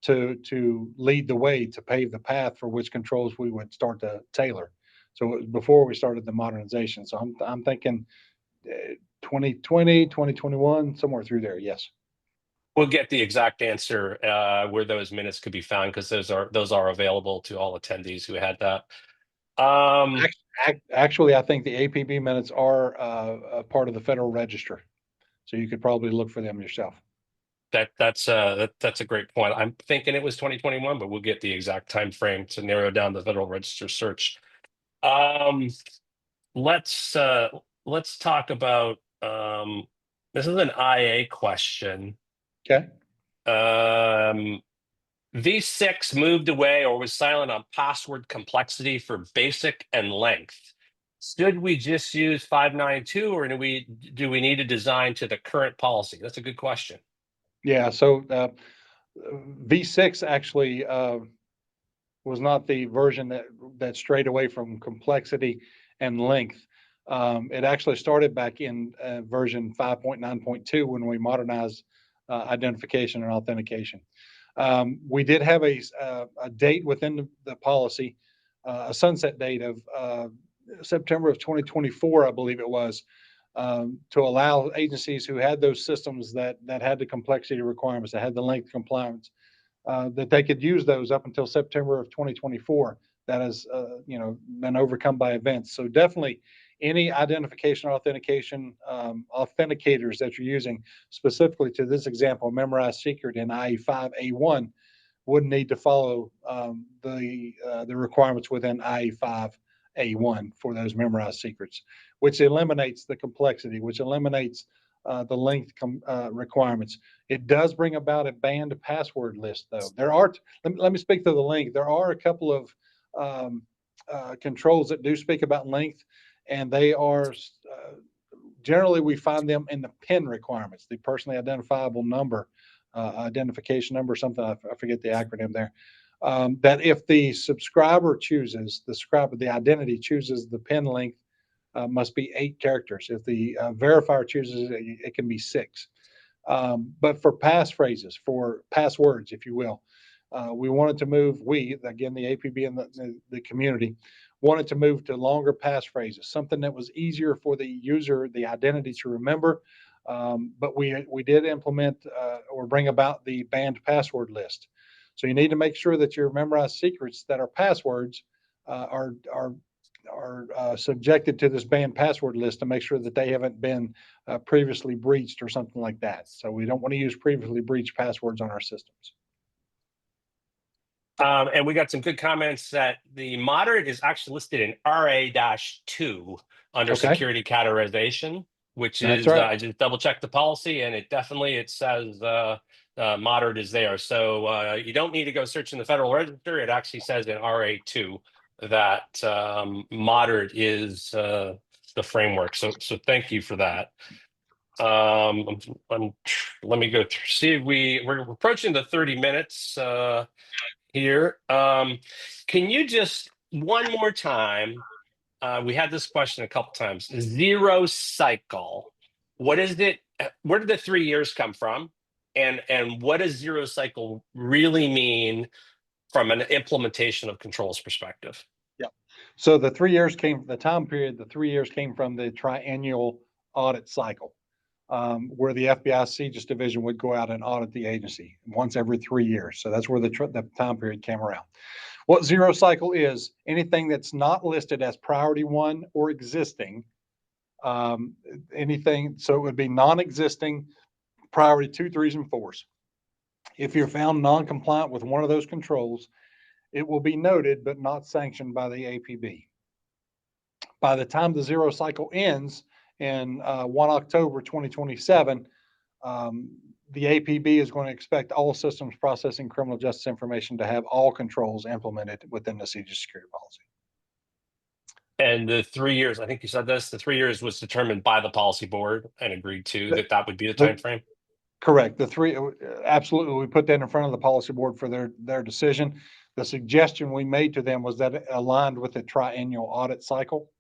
to lead the way, to pave the path for which controls we would start to tailor. So it was before we started the modernization. So I'm thinking 2020, 2021, somewhere through there. Yes. We'll get the exact answer where those minutes could be found, because those are available to all attendees who had that. Actually, I think the APB minutes are a part of the Federal Register, so you could probably look for them yourself. That's a great point. I'm thinking it was 2021, but we'll get the exact time frame to narrow down the Federal Register search. Let's talk about this is an IA question. Okay. V6 moved away or was silent on password complexity for basic and length. should we just use 592, or do we need to design to the current policy? That's a good question. Yeah, so V6 actually was not the version that strayed away from complexity and length. It actually started back in version 5.9.2 when we modernized identification and authentication. We did have a date within the policy, a sunset date of September of 2024, I believe it was, to allow agencies who had those systems that had the complexity requirements, that had the length compliance, that they could use those up until September of 2024. That has, been overcome by events. So definitely, any identification or authentication authenticators that you're using, specifically to this example, memorized secret in IE5A1, would need to follow the requirements within IE5A1 for those memorized secrets, which eliminates the complexity, which eliminates the length requirements. It does bring about a banned password list, though. There are, let me speak to the length. There are a couple of controls that do speak about length, and they are generally we find them in the PIN requirements, the personally identifiable number, identification number, something, I forget the acronym there. That if the subscriber chooses, the identity chooses the PIN length must be 8 characters. If the verifier chooses it, it can be 6. But for passphrases, for passwords, if you will, we wanted to move, again, the APB and the community, wanted to move to longer passphrases, something that was easier for the user, the identity to remember. But we did implement or bring about the banned password list. So you need to make sure that your memorized secrets that are passwords are subjected to this banned password list to make sure that they haven't been previously breached or something like that. So we don't want to use previously breached passwords on our systems. And we got some good comments that the moderate is actually listed in RA-2 under security categorization, which is, right. I just double checked the policy, and it says moderate is there. So you don't need to go search in the Federal Register. It actually says in RA-2 that moderate is the framework. So thank you for that. Let me go through, see, we're approaching the 30 minutes here. Can you just one more time, we had this question a couple times, zero cycle, what is it, where did the 3 years come from, and what does zero cycle really mean from an implementation of controls perspective? Yeah, so the 3 years the time period, the 3 years came from the triennial audit cycle, where the FBI CJIS division would go out and audit the agency once every 3 years. So that's where the time period came around. What zero cycle is, anything that's not listed as priority 1 or existing, anything, so it would be non-existing, priority 2, 3s, and 4s. If you're found non-compliant with one of those controls, it will be noted but not sanctioned by the APB. By the time the zero cycle ends in 1 October 2027, the APB is going to expect all systems processing criminal justice information to have all controls implemented within the CJIS security policy. And the 3 years, I think you said this, the 3 years was determined by the policy board and agreed to that would be the time frame? Correct. The 3, absolutely. We put that in front of the policy board for their decision. The suggestion we made to them was that it aligned with the triennial audit cycle,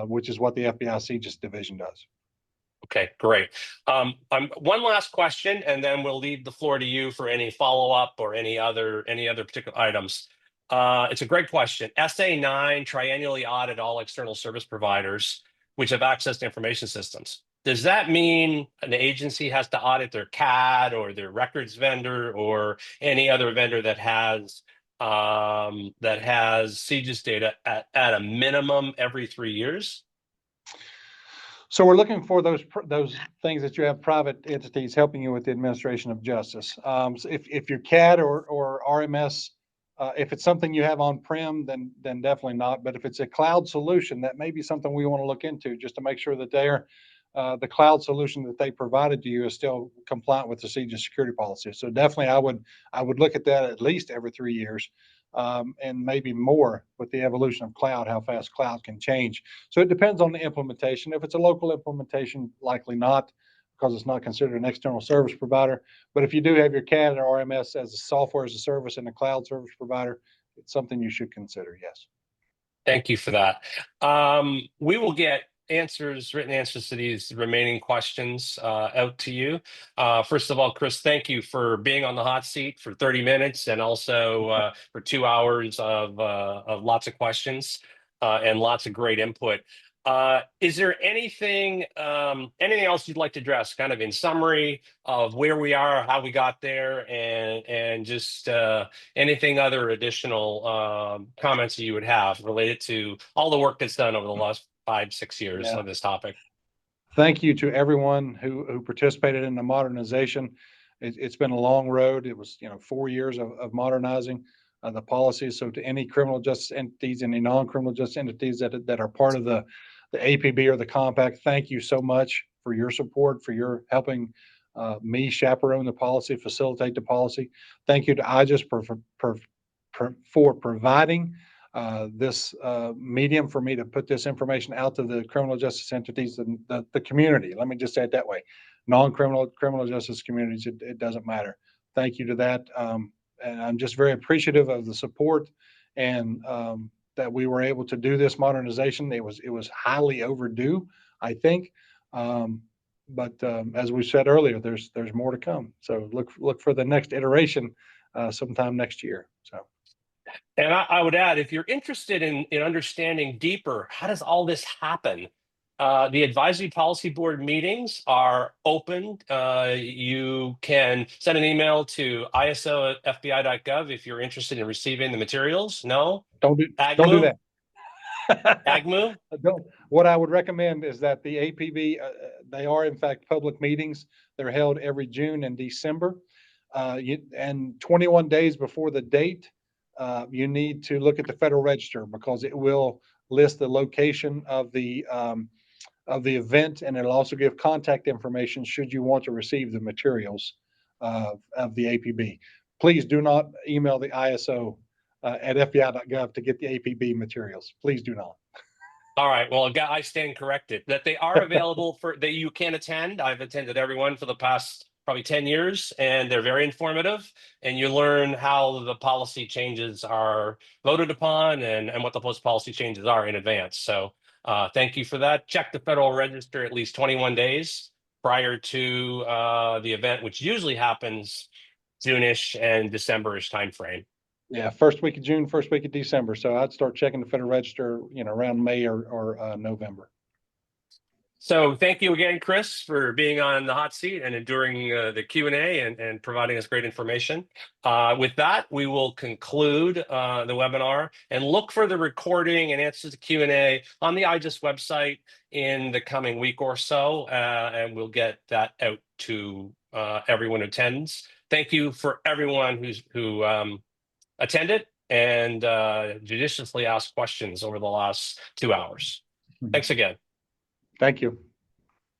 which is what the FBI CJIS division does. Okay, great. One last question, and then we'll leave the floor to you for any follow-up or any other particular items. It's a great question. SA9 triennially audit all external service providers which have access to information systems. Does that mean an agency has to audit their CAD or their records vendor or any other vendor that has CJIS data at a minimum every 3 years? So we're looking for those things that you have private entities helping you with the administration of justice. So if your CAD or RMS, if it's something you have on-prem, then definitely not. But if it's a cloud solution, that may be something we want to look into just to make sure that the cloud solution that they provided to you is still compliant with the CJIS security policy. So definitely, I would look at that at least every 3 years. and maybe more with the evolution of cloud, how fast cloud can change. So it depends on the implementation. If it's a local implementation, likely not, because it's not considered an external service provider. But if you do have your CAD or RMS as a software as a service and a cloud service provider, it's something you should consider, yes. Thank you for that. We will get written answers to these remaining questions out to you. First of all, Chris, thank you for being on the hot seat for 30 minutes and also for 2 hours of lots of questions and lots of great input. Is there anything else you'd like to address, kind of in summary of where we are, how we got there, and just anything other additional comments that you would have related to all the work that's done over the last 5-6 years on this topic? Thank you to everyone who participated in the modernization. It's been a long road. It was 4 years of modernizing the policies. So to any criminal justice entities, any non-criminal justice entities that are part of the APB or the compact, thank you so much for your support, for your helping me chaperone the policy, facilitate the policy. Thank you to IJIS for providing this medium for me to put this information out to the criminal justice entities and the community. Let me just say it that way. Non-criminal, criminal justice communities, it doesn't matter. Thank you to that. And I'm just very appreciative of the support and that we were able to do this modernization. It was highly overdue, I think. But as we said earlier, there's more to come. So look for the next iteration sometime next year. So. And I would add, if you're interested in understanding deeper, how does all this happen? The Advisory Policy Board meetings are open. You can send an email to iso@fbi.gov if you're interested in receiving the materials. No? Don't do that. AGMU? What I would recommend is that the APB, they are in fact public meetings. They're held every June and December. And 21 days before the date, you need to look at the Federal Register because it will list the location of the event, and it'll also give contact information should you want to receive the materials of the APB. Please do not email the ISO at fbi.gov to get the APB materials. Please do not. All right. Well, I stand corrected. That they are available that you can attend. I've attended everyone for the past probably 10 years, and they're very informative. And you learn how the policy changes are voted upon and what the post-policy changes are in advance. So thank you for that. Check the Federal Register at least 21 days prior to the event, which usually happens June-ish and December-ish timeframe. Yeah, first week of June, first week of December. So I'd start checking the Federal Register, around May or November. So thank you again, Chris, for being on the hot seat and enduring the Q&A and providing us great information. With that, we will conclude the webinar and look for the recording and answers to Q&A on the IJIS website in the coming week or so, and we'll get that out to everyone who attends. Thank you for everyone who attended and judiciously asked questions over the last 2 hours. Thanks again. Thank you.